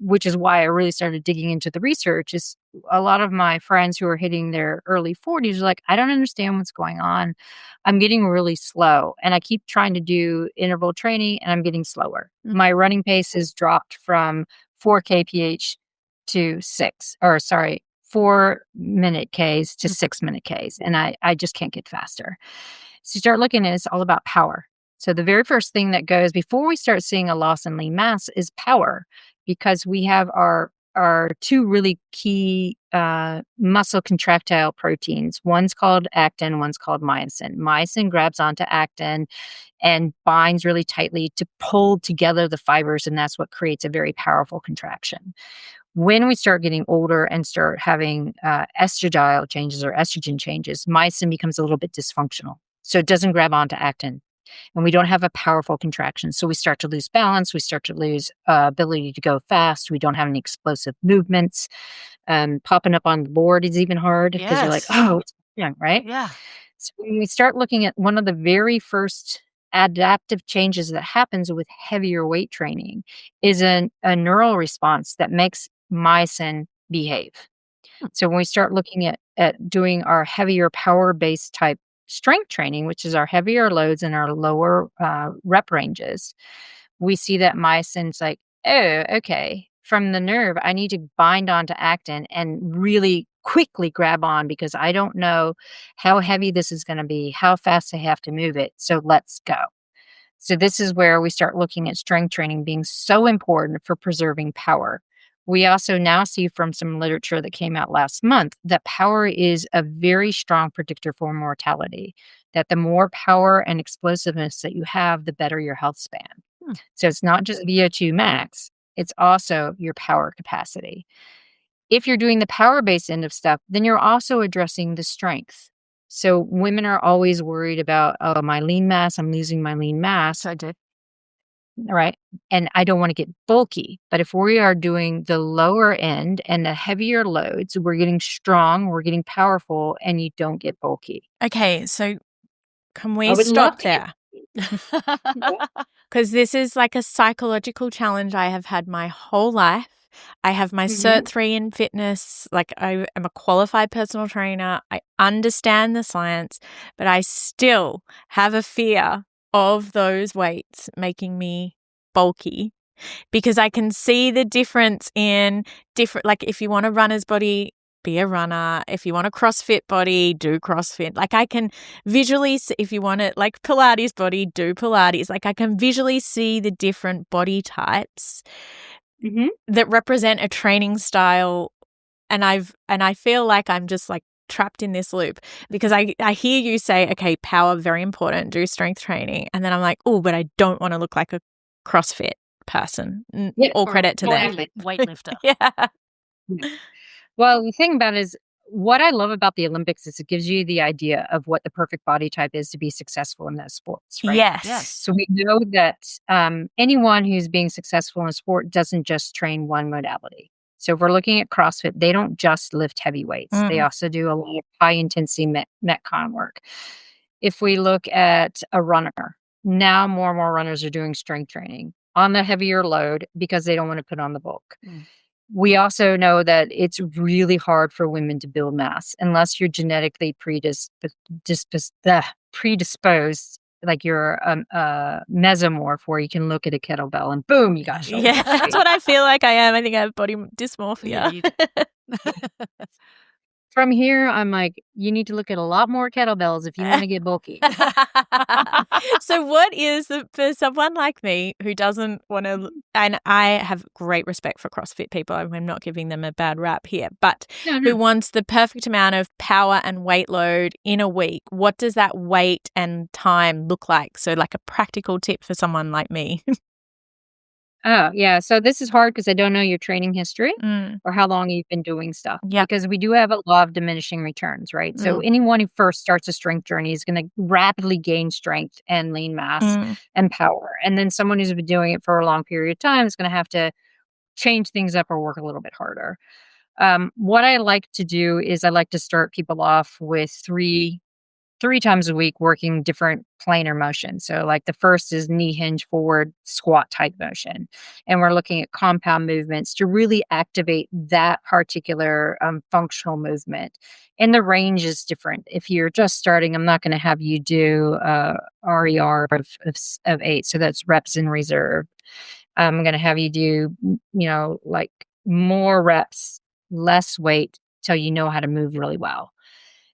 which is why I really started digging into the research, is a lot of my friends who are hitting their early 40s are like, I don't understand what's going on. I'm getting really slow. And I keep trying to do interval training and I'm getting slower. My running pace has dropped from 4 kph to 4-minute Ks to 6-minute Ks. And I just can't get faster. So you start looking at it's all about power. So the very first thing that goes before we start seeing a loss in lean mass is power, because we have our 2 really key muscle contractile proteins. One's called actin, one's called myosin. Myosin grabs onto actin and binds really tightly to pull together the fibers, and that's what creates a very powerful contraction. When we start getting older and start having estradiol changes or estrogen changes, myosin becomes a little bit dysfunctional. So it doesn't grab onto actin. And we don't have a powerful contraction. So we start to lose balance. We start to lose ability to go fast. We don't have any explosive movements. Popping up on the board is even hard because you're like, oh, it's young, right? Yeah. So when we start looking at one of the very first adaptive changes that happens with heavier weight training is a neural response that makes myosin behave. So when we start looking at doing our heavier power-based type strength training, which is our heavier loads and our lower rep ranges, we see that myosin's like, oh, okay, from the nerve, I need to bind onto actin and really quickly grab on because I don't know how heavy this is going to be, how fast I have to move it. So let's go. So this is where we start looking at strength training being so important for preserving power. We also now see from some literature that came out last month that power is a very strong predictor for mortality, that the more power and explosiveness that you have, the better your health span. So it's not just VO2 max, it's also your power capacity. If you're doing the power-based end of stuff, then you're also addressing the strength. So women are always worried about, oh, my lean mass, I'm losing my lean mass. I do. Right. And I don't want to get bulky. But if we are doing the lower end and the heavier loads, we're getting strong, we're getting powerful, and you don't get bulky. Okay, so can I we would love stop to there? Because this is like a psychological challenge I have had my whole life. I have my Cert 3 in fitness. Like, I am a qualified personal trainer. I understand the science, but I still have a fear of those weights making me bulky, because I can see the difference in different, like, if you want a runner's body, be a runner. If you want a CrossFit body, do CrossFit. Like, I can visually see, if you want it like Pilates body, do Pilates. Like, I can visually see the different body types that represent a training style. And I feel like I'm just like trapped in this loop, because I hear you say, okay, power, very important, do strength training. And then I'm like, oh, but I don't want to look like a CrossFit person. All credit to them. Weightlifter. Yeah. Well, the thing about it is, what I love about the Olympics is it gives you the idea of what the perfect body type is to be successful in those sports, right? Yes. So we know that anyone who's being successful in a sport doesn't just train one modality. So if we're looking at CrossFit, they don't just lift heavy weights. They also do a lot of high intensity metcon work. If we look at a runner, now more and more runners are doing strength training on the heavier load because they don't want to put on the bulk. We also know that it's really hard for women to build mass unless you're genetically predisposed, like you're a mesomorph, where you can look at a kettlebell and boom, you got shoulders. Yeah, that's what I feel like I am. I think I have body dysmorphia. From here, I'm like, you need to look at a lot more kettlebells if you want to get bulky. So what is, for someone like me who doesn't want to, and I have great respect for CrossFit people, I'm not giving them a bad rap here, but who wants the perfect amount of power and weight load in a week, what does that weight and time look like? So like a practical tip for someone like me. Oh, yeah. So this is hard because I don't know your training history or how long you've been doing stuff. Yeah. Because we do have a law of diminishing returns, right? So anyone who first starts a strength journey is going to rapidly gain strength and lean mass and power. And then someone who's been doing it for a long period of time is going to have to change things up or work a little bit harder. What I like to do is I like to start people off with three times a week working different planar motions. So like the first is knee hinge forward squat type motion. And we're looking at compound movements to really activate that particular functional movement. And the range is different. If you're just starting, I'm not going to have you do RER of 8. So that's reps in reserve. I'm going to have you do, like more reps, less weight till you know how to move really well.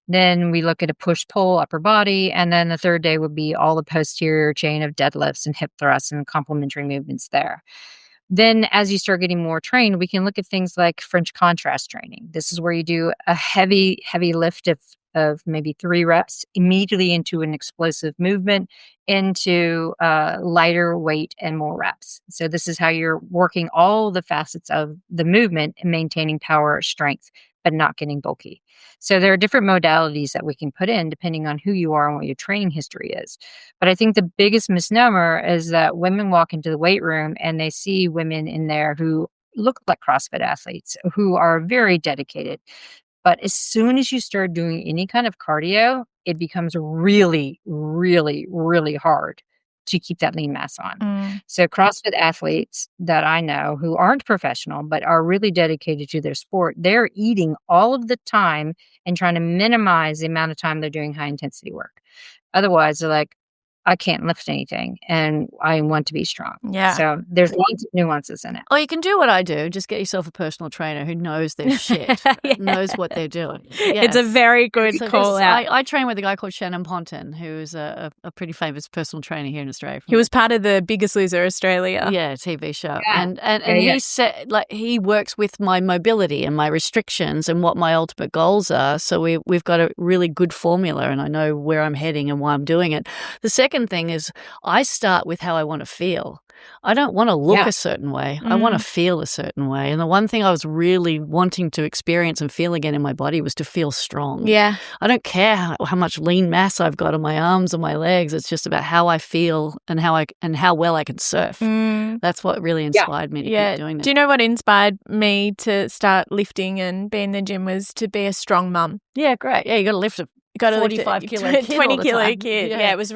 Then we look at a push-pull upper body. And then the third day would be all the posterior chain of deadlifts and hip thrusts and complementary movements there. Then as you start getting more trained, we can look at things like French contrast training. This is where you do a heavy lift of maybe 3 reps immediately into an explosive movement, into lighter weight and more reps. So this is how you're working all the facets of the movement and maintaining power, strength, but not getting bulky. So there are different modalities that we can put in depending on who you are and what your training history is. But I think the biggest misnomer is that women walk into the weight room and they see women in there who look like CrossFit athletes, who are very dedicated. But as soon as you start doing any kind of cardio, it becomes really, really, really hard to keep that lean mass on. So CrossFit athletes that I know who aren't professional but are really dedicated to their sport, they're eating all of the time and trying to minimize the amount of time they're doing high intensity work. Otherwise, they're like, I can't lift anything and I want to be strong. Yeah. So there's lots of nuances in it. Or you can do what I do. Just get yourself a personal trainer who knows their shit, knows what they're doing. Yeah. It's a very good call out. I train with a guy called Shannon Ponton, who's a pretty famous personal trainer here in Australia. He was part of the Biggest Loser Australia. Yeah, TV show. Yeah. And he said, like, he works with my mobility and my restrictions and what my ultimate goals are. So we've got a really good formula and I know where I'm heading and why I'm doing it. The second thing is I start with how I want to feel. I don't want to look Yeah. a certain way. I want to feel a certain way. And the one thing I was really wanting to experience and feel again in my body was to feel strong. Yeah. I don't care how much lean mass I've got on my arms or my legs. It's just about how I feel and how well I can surf. That's what really inspired me to keep doing this. Do you know what inspired me to start lifting and be in the gym was to be a strong mum? Yeah, great. Yeah, you got to lift a 45 kilo kid 20 all the kilo time. kid. Yeah, it was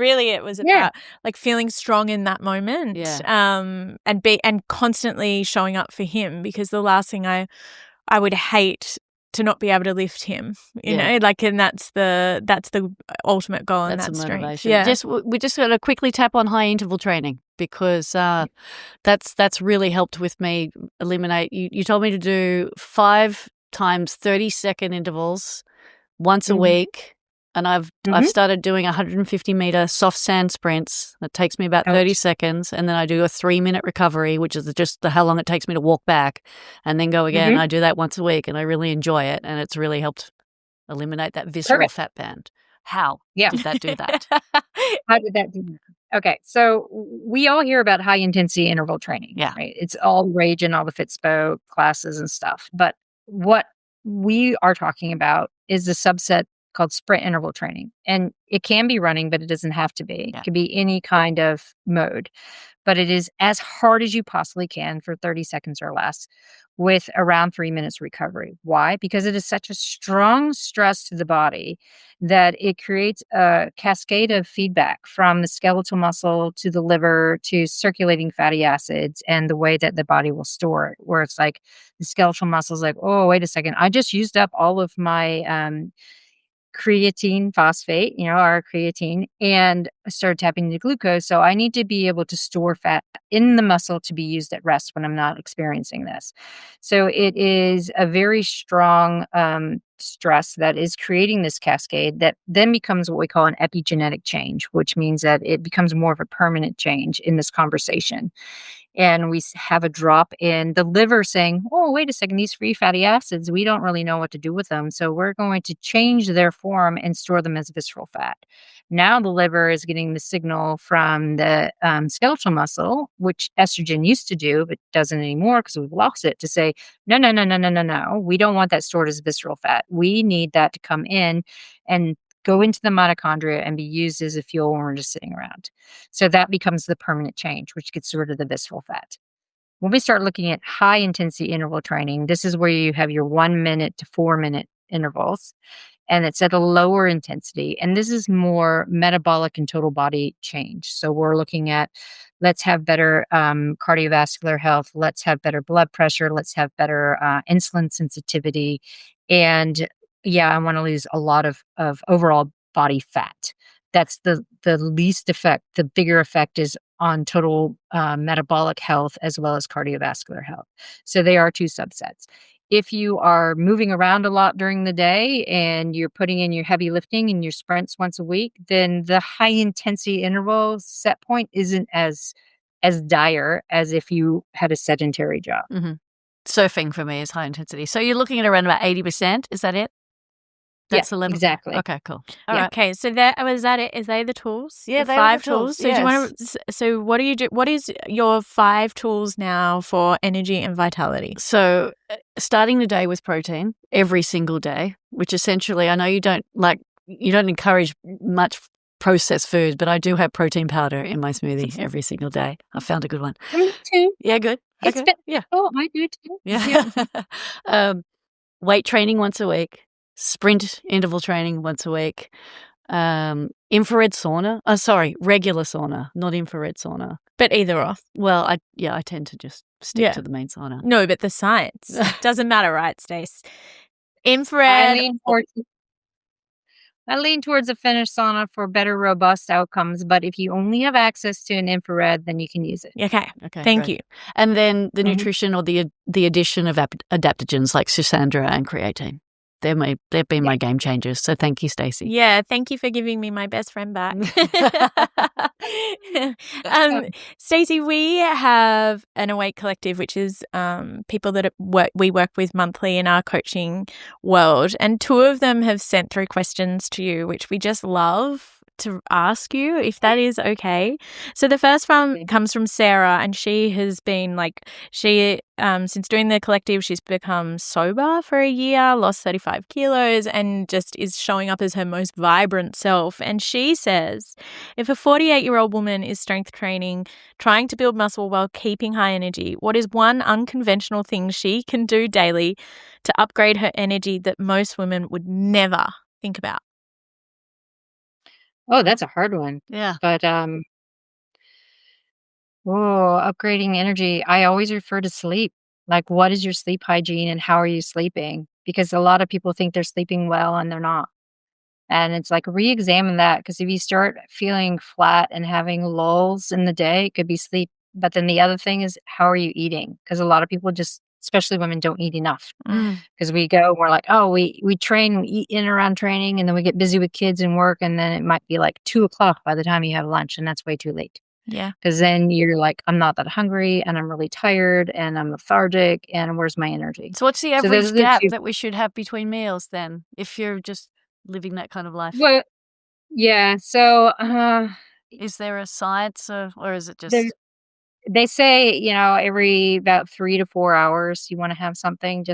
about like feeling strong in that moment. And constantly showing up for him, because the last thing I would hate to not be able to lift him, you know, like, and that's the ultimate goal and that strength. Yeah. We just got to quickly tap on high interval training, because that's really helped with me eliminate. You told me to do 5 times 30-second intervals once a week. And I've started doing 150-meter soft sand sprints. That takes me about 30 seconds. And then I do a 3-minute recovery, which is just how long it takes me to walk back, and then go again. I do that once a week, and I really enjoy it. And it's really helped eliminate that visceral fat band. How did that do that? How did that do that? Okay, so we all hear about high-intensity interval training. Yeah. Right? It's all rage in all the Fitspo classes and stuff. But what we are talking about is a subset called sprint interval training. And it can be running, but it doesn't have to be. It can be any kind of mode. But it is as hard as you possibly can for 30 seconds or less, with around 3 minutes recovery. Why? Because it is such a strong stress to the body that it creates a cascade of feedback from the skeletal muscle to the liver to circulating fatty acids and the way that the body will store it. Where it's like the skeletal muscle is like, oh, wait a second, I just used up all of my creatine phosphate, our creatine, and started tapping into glucose. So I need to be able to store fat in the muscle to be used at rest when I'm not experiencing this. So it is a very strong stress that is creating this cascade that then becomes what we call an epigenetic change, which means that it becomes more of a permanent change in this conversation. And we have a drop in the liver saying, oh, wait a second, these free fatty acids, we don't really know what to do with them. So we're going to change their form and store them as visceral fat. Now the liver is getting the signal from the skeletal muscle, which estrogen used to do, but doesn't anymore because we've lost it, to say, no. We don't want that stored as visceral fat. We need that to come in and go into the mitochondria and be used as a fuel when we're just sitting around. So that becomes the permanent change, which gets rid of the visceral fat. When we start looking at high intensity interval training, this is where you have your 1 minute to 4 minute intervals, and it's at a lower intensity. And this is more metabolic and total body change. So we're looking at, let's have better cardiovascular health. Let's have better blood pressure. Let's have better insulin sensitivity. And I want to lose a lot of overall body fat. That's the least effect. The bigger effect is on total metabolic health as well as cardiovascular health. So they are 2 subsets. If you are moving around a lot during the day and you're putting in your heavy lifting and your sprints once a week, then the high intensity interval set point isn't as dire as if you had a sedentary job. Surfing for me is high intensity. So you're looking at around about 80%. Is that it? That's the level. Exactly. Okay, cool. All right. Okay, so that was that it. Is they the tools? Yeah, the they 5 are the tools. So do you want to? So what do you do? What is your 5 tools now for energy and vitality? So starting the day with protein every single day, which essentially, I know you don't encourage much processed foods, but I do have protein powder in my smoothie every single day. I found a good one. Me too. Yeah, good. Okay. Oh, I do too. Yeah. Weight training once a week. Sprint interval training once a week, infrared sauna. Regular sauna, not infrared sauna. But either or. Well, I tend to just stick to the main sauna. No, but the science doesn't matter, right, Stace? Infrared. I lean towards a Finnish sauna for better, robust outcomes. But if you only have access to an infrared, then you can use it. Okay. Thank you. And then the nutrition or the addition of adaptogens like Susandra and creatine. They've been my game changers. So thank you, Stacey. Yeah, thank you for giving me my best friend back. Stacey, we have an Awake Collective, which is people that we work with monthly in our coaching world. And 2 of them have sent through questions to you, which we just love to ask you if that is okay. So the first one comes from Sarah, and she has been since doing the collective, she's become sober for a year, lost 35 kilos, and just is showing up as her most vibrant self. And she says, if a 48-year-old woman is strength training, trying to build muscle while keeping high energy, what is one unconventional thing she can do daily to upgrade her energy that most women would never think about? Oh, that's a hard one. Yeah. But upgrading energy. I always refer to sleep. Like, what is your sleep hygiene and how are you sleeping? Because a lot of people think they're sleeping well and they're not. And it's like re-examine that, because if you start feeling flat and having lulls in the day, it could be sleep. But then the other thing is, how are you eating? Because a lot of people just, especially women, don't eat enough. Because we go, we're like, oh, we train, we eat in and around training, and then we get busy with kids and work, and then it might be like 2 o'clock by the time you have lunch, and that's way too late. Yeah. Because then you're like, I'm not that hungry, and I'm really tired, and I'm lethargic, and where's my energy? So what's the those average are the gap two. that we should have between meals then, if you're just living that kind of life? Well, yeah. So Is there a science or is it there, just they say, every about 3 to 4 hours, you want to have something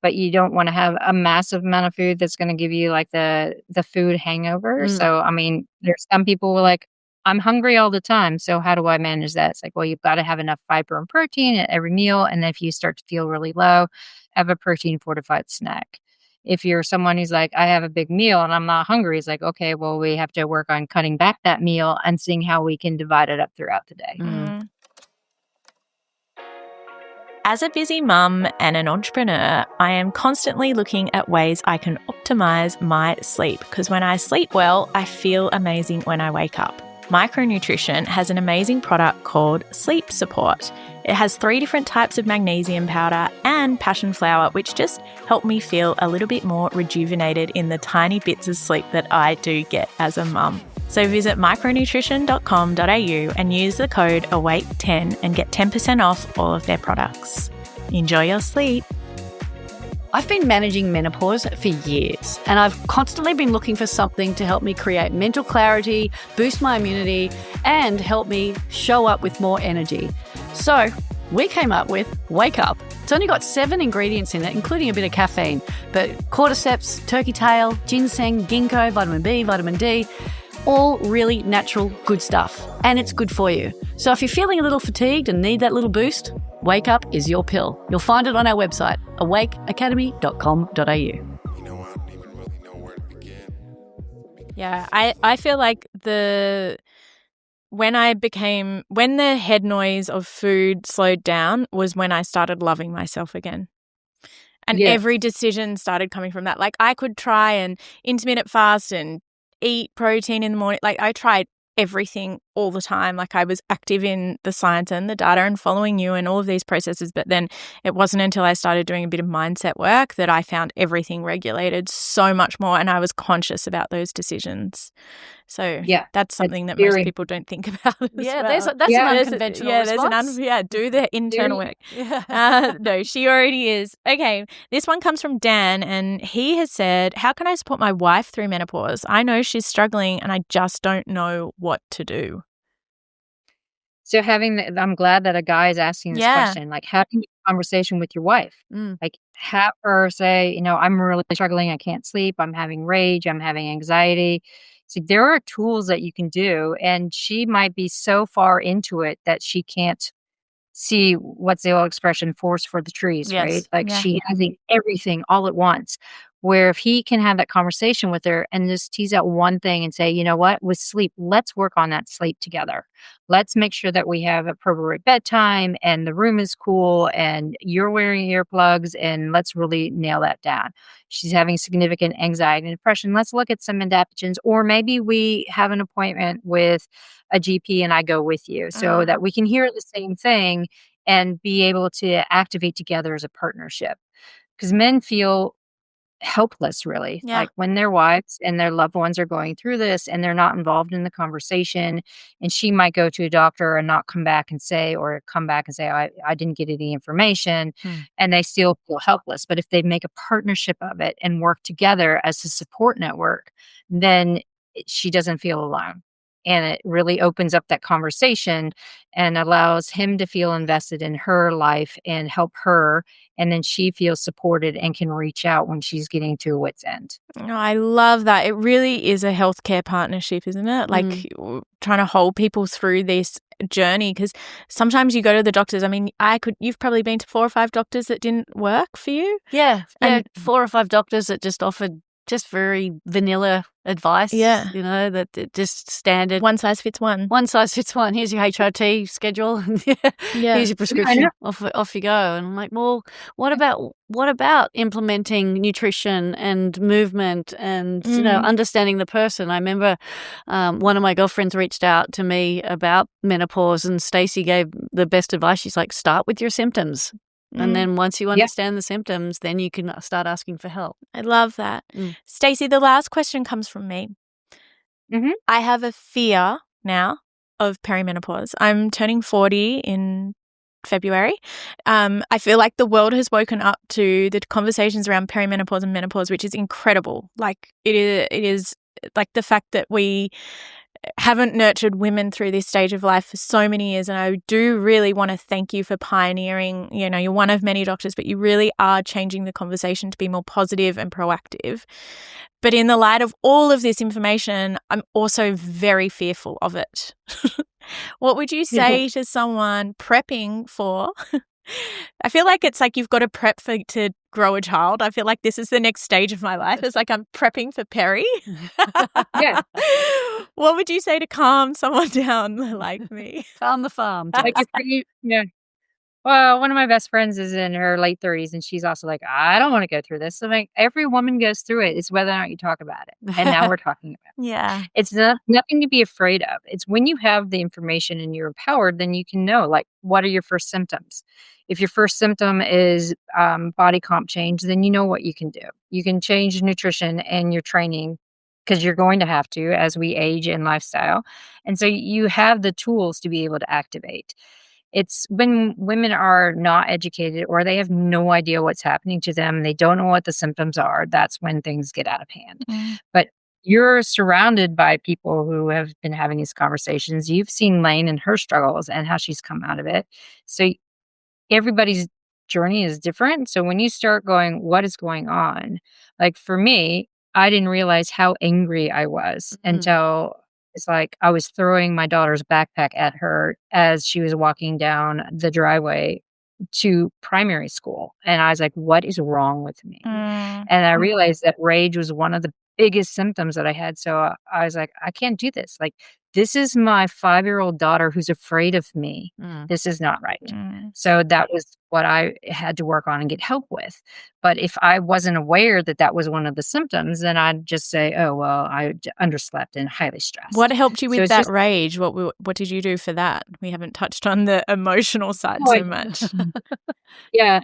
but you don't want to have a massive amount of food that's going to give you like the food hangover. So, I mean, there's some people who are like, I'm hungry all the time. So how do I manage that? It's like, well, you've got to have enough fiber and protein at every meal. And if you start to feel really low, have a protein fortified snack. If you're someone who's like, I have a big meal and I'm not hungry, it's like, okay, well, we have to work on cutting back that meal and seeing how we can divide it up throughout the day. As a busy mum and an entrepreneur, I am constantly looking at ways I can optimize my sleep, because when I sleep well, I feel amazing when I wake up. Micronutrition has an amazing product called Sleep Support. It has 3 different types of magnesium powder and passion flower, which just help me feel a little bit more rejuvenated in the tiny bits of sleep that I do get as a mum. So visit micronutrition.com.au and use the code AWAKE10 and get 10% off all of their products. Enjoy your sleep. I've been managing menopause for years, and I've constantly been looking for something to help me create mental clarity, boost my immunity, and help me show up with more energy. So we came up with Wake Up. It's only got 7 ingredients in it, including a bit of caffeine, but cordyceps, turkey tail, ginseng, ginkgo, vitamin B, vitamin D, all really natural, good stuff. And it's good for you. So if you're feeling a little fatigued and need that little boost, Wake Up is your pill. You'll find it on our website, awakeacademy.com.au. Yeah, I feel like when the head noise of food slowed down was when I started loving myself again. And every decision started coming from that. Like, I could try and intermittent fast and eat protein in the morning. Like, I tried everything all the time. Like, I was active in the science and the data and following you and all of these processes. But then it wasn't until I started doing a bit of mindset work that I found everything regulated so much more, and I was conscious about those decisions. So that's something that most people don't think about. That's an unconventional response. Do the internal work. No, she already is. Okay, this one comes from Dan, and he has said, how can I support my wife through menopause? I know she's struggling and I just don't know what to do. So I'm glad that a guy is asking this question. Like, having a conversation with your wife, like have her say, I'm really struggling. I can't sleep. I'm having rage. I'm having anxiety. So there are tools that you can do, and she might be so far into it that she can't see, what's the old expression, forest for the trees, right? Like she has everything all at once. Where if he can have that conversation with her and just tease out one thing and say, you know what, with sleep, let's work on that sleep together. Let's make sure that we have appropriate bedtime and the room is cool and you're wearing earplugs, and let's really nail that down. She's having significant anxiety and depression. Let's look at some adaptogens, or maybe we have an appointment with a GP and I go with you so that we can hear the same thing and be able to activate together as a partnership. Because men feel helpless, really. Like when their wives and their loved ones are going through this and they're not involved in the conversation, and she might go to a doctor and not come back and say, I didn't get any information, and they still feel helpless. But if they make a partnership of it and work together as a support network, then she doesn't feel alone. And it really opens up that conversation and allows him to feel invested in her life and help her. And then she feels supported and can reach out when she's getting to a wit's end. Oh, I love that. It really is a healthcare partnership, isn't it? Like trying to hold people through this journey, because sometimes you go to the doctors. I mean, you've probably been to 4 or 5 doctors that didn't work for you. Yeah. And 4 or 5 doctors that just offered just very vanilla advice. Yeah. You know, that just standard. One size fits one. One size fits one. Here's your HRT schedule. Here's your prescription. Off you go. And I'm like, well, what about implementing nutrition and movement and understanding the person? I remember one of my girlfriends reached out to me about menopause, and Stacey gave the best advice. She's like, start with your symptoms. And then once you understand the symptoms, then you can start asking for help. I love that. Stacey, the last question comes from me. I have a fear now of perimenopause. I'm turning 40 in February. I feel like the world has woken up to the conversations around perimenopause and menopause, which is incredible. Like it is like the fact that we haven't nurtured women through this stage of life for so many years. And I do really want to thank you for pioneering. You know, you're one of many doctors, but you really are changing the conversation to be more positive and proactive. But in the light of all of this information, I'm also very fearful of it. What would you say to someone prepping for? I feel like it's like you've got to prep to grow a child. I feel like this is the next stage of my life. It's like I'm prepping for peri. Yeah. What would you say to calm someone down like me? Calm the farm. Well, one of my best friends is in her late 30s, and she's also like, I don't want to go through this. I'm like, every woman goes through it. It's whether or not you talk about it. And now we're talking about it. Yeah. It's nothing to be afraid of. It's when you have the information and you're empowered, then you can know, like, what are your first symptoms? If your first symptom is body comp change, then you know what you can do. You can change your nutrition and your training, because you're going to have to as we age and lifestyle. And so you have the tools to be able to activate. It's when women are not educated or they have no idea what's happening to them, they don't know what the symptoms are, that's when things get out of hand. But you're surrounded by people who have been having these conversations. You've seen Layne and her struggles and how she's come out of it. So everybody's journey is different. So when you start going, what is going on? Like for me, I didn't realize how angry I was until it's like I was throwing my daughter's backpack at her as she was walking down the driveway to primary school. And I was like, what is wrong with me? And I realized that rage was one of the biggest symptoms that I had. So I was like, I can't do this. Like, this is my 5-year-old daughter who's afraid of me. This is not right. So that was what I had to work on and get help with. But if I wasn't aware that that was one of the symptoms, then I'd just say, oh, well, I underslept and highly stressed. What helped you with that rage? What did you do for that? We haven't touched on the emotional side so much. Yeah.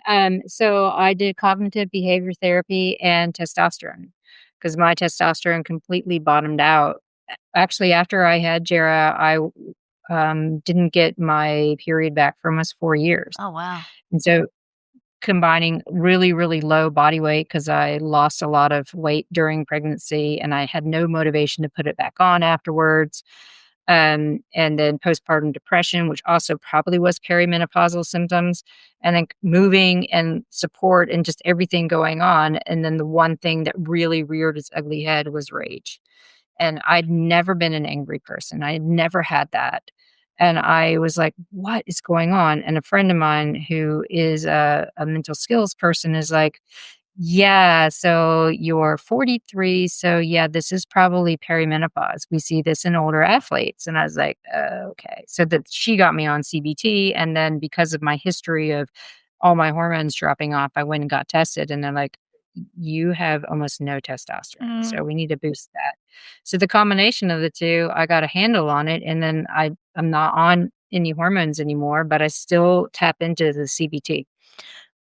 So I did cognitive behavior therapy and testosterone, because my testosterone completely bottomed out. Actually, after I had Jera, I didn't get my period back for almost 4 years. Oh, wow. And so combining really, really low body weight, because I lost a lot of weight during pregnancy and I had no motivation to put it back on afterwards. And then postpartum depression, which also probably was perimenopausal symptoms, and then moving and support and just everything going on. And then the one thing that really reared its ugly head was rage. And I'd never been an angry person. I had never had that. And I was like, what is going on? And a friend of mine who is a mental skills person is like, yeah, so you're 43. So yeah, this is probably perimenopause. We see this in older athletes. And I was like, okay. So that she got me on CBT. And then because of my history of all my hormones dropping off, I went and got tested. And they're like, you have almost no testosterone. So we need to boost that. So the combination of the two, I got a handle on it. And then I'm not on any hormones anymore, but I still tap into the CBT.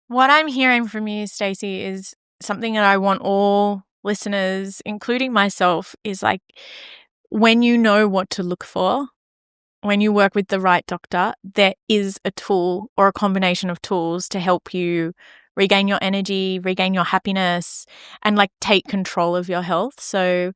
What I'm hearing from you, Stacey, is something that I want all listeners, including myself, is like, when you know what to look for, when you work with the right doctor, there is a tool or a combination of tools to help you regain your energy, regain your happiness, and like take control of your health. So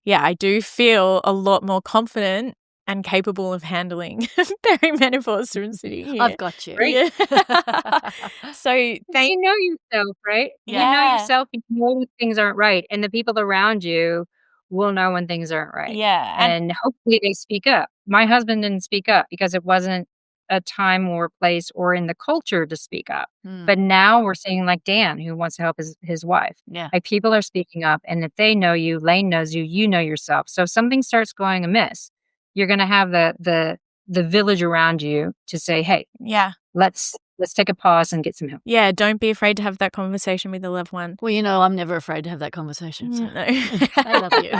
I do feel a lot more confident and capable of handling perimenopause from sitting here. I've got you. Yeah. So You know yourself, right? You know Yeah. yourself, you know when things aren't right, and the people around you will know when things aren't right. Yeah. And hopefully they speak up. My husband didn't speak up because it wasn't a time or place or in the culture to speak up. But now we're seeing like Dan, who wants to help his wife. Yeah. Like people are speaking up, and if they know you, Layne knows you, you know yourself. So if something starts going amiss, you're going to have the village around you to say, "Hey, yeah. let's take a pause and get some help." Yeah, don't be afraid to have that conversation with a loved one. Well, I'm never afraid to have that conversation. So. No. I love you.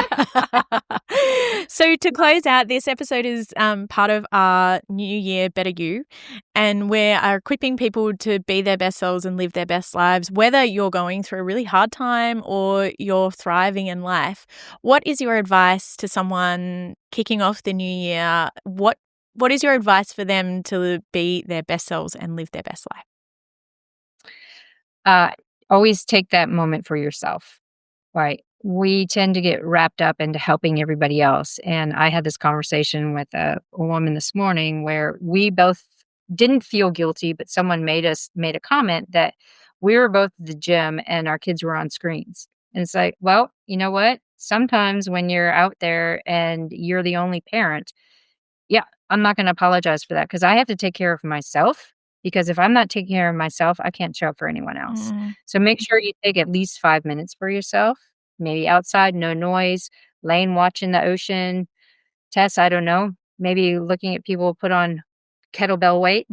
So to close out, this episode is part of our New Year Better You, and we are equipping people to be their best selves and live their best lives, whether you're going through a really hard time or you're thriving in life. What is your advice to someone kicking off the new year? What is your advice for them to be their best selves and live their best life? Always take that moment for yourself, right? We tend to get wrapped up into helping everybody else. And I had this conversation with a woman this morning where we both didn't feel guilty, but someone made a comment that we were both at the gym and our kids were on screens. And it's like, well, you know what? Sometimes when you're out there and you're the only parent, I'm not going to apologize for that because I have to take care of myself. Because if I'm not taking care of myself, I can't show up for anyone else. So make sure you take at least 5 minutes for yourself, maybe outside, no noise, Layne watching the ocean. Tess, I don't know, maybe looking at people put on kettlebell weight.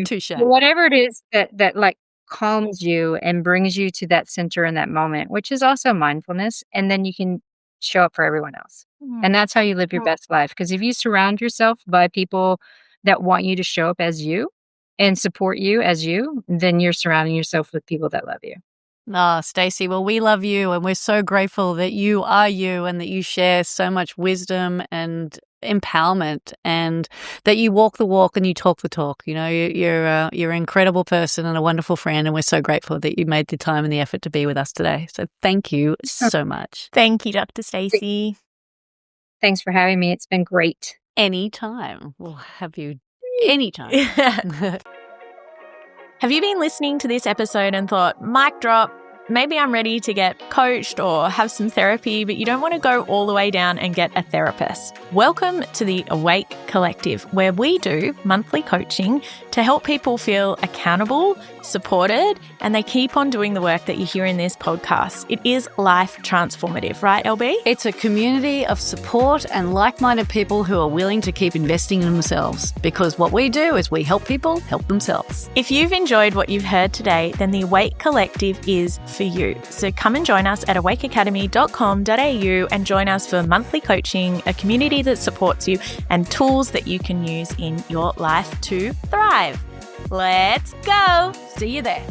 Touche. Whatever it is that like calms you and brings you to that center in that moment, which is also mindfulness. And then you can show up for everyone else. And that's how you live your best life. Because if you surround yourself by people that want you to show up as you and support you as you, then you're surrounding yourself with people that love you. Stacy, well, we love you and we're so grateful that you are you and that you share so much wisdom and empowerment and that you walk the walk and you talk the talk. You're an incredible person and a wonderful friend, and we're so grateful that you made the time and the effort to be with us today. So thank you so much. Thank you, Dr. Stacy. Thanks for having me. It's been great. Anytime. We'll have you anytime. Have you been listening to this episode and thought, mic drop, maybe I'm ready to get coached or have some therapy, but you don't want to go all the way down and get a therapist? Welcome to the Awake Collective, where we do monthly coaching to help people feel accountable, supported, and they keep on doing the work that you hear in this podcast. It is life transformative, right, LB? It's a community of support and like-minded people who are willing to keep investing in themselves, because what we do is we help people help themselves. If you've enjoyed what you've heard today, then the Awake Collective is for you. So come and join us at awakeacademy.com.au and join us for monthly coaching, a community that supports you, and tools that you can use in your life to thrive. Let's go. See you there.